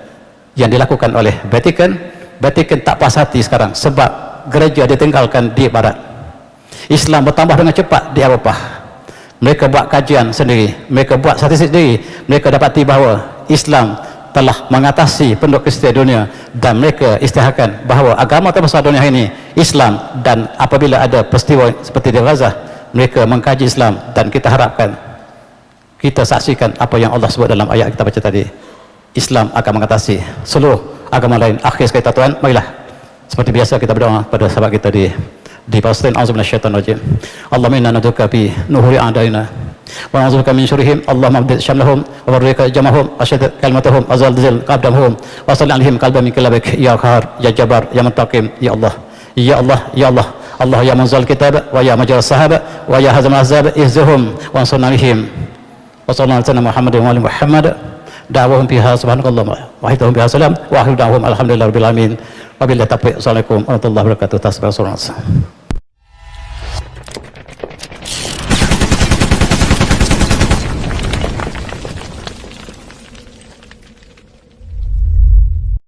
yang dilakukan oleh Vatikan. Vatikan tak puas hati sekarang sebab gereja ditinggalkan di barat. Islam bertambah dengan cepat di Eropah. Mereka buat kajian sendiri, mereka buat statistik sendiri, mereka dapati bahawa Islam telah mengatasi penduduk Kristian dunia, dan mereka isytiharkan bahawa agama terbesar dunia ini Islam. Dan apabila ada peristiwa seperti di Gaza, mereka mengkaji Islam, dan kita harapkan, kita saksikan apa yang Allah sebut dalam ayat kita baca tadi, Islam akan mengatasi seluruh agama lain. Akhir sekali tuan, marilah seperti biasa kita berdoa pada sahabat kita di Palestin. Auzubillahi minasyaitonir rajim. Allahumma inna nad'uka bi nuhuri a'daina wa na'udzubika min syurrihim. Allahumma abdil syamlahum wa barrika jamahum wa shaddid kalimatahum wa zalzil qadamhum wa salli alaihim qalban min kalabik ya qahar ya jabbar ya muntaqim ya Allah ya Allah ya Allah. Allah ya munzil kitab wa ya majra sahabat wa ya hazam azab ihzihum wa ansurna alaihim wa sallallahu alaihi Muhammadin wa ali Muhammad. Da'wahum fiha subhanakallah wa hidahum fiha salam wa akhiru da'wahum alhamdulillahi rabbil alamin. Wabillahi taufiq. Assalamualaikum warahmatullahi wabarakatuh. Tasbih.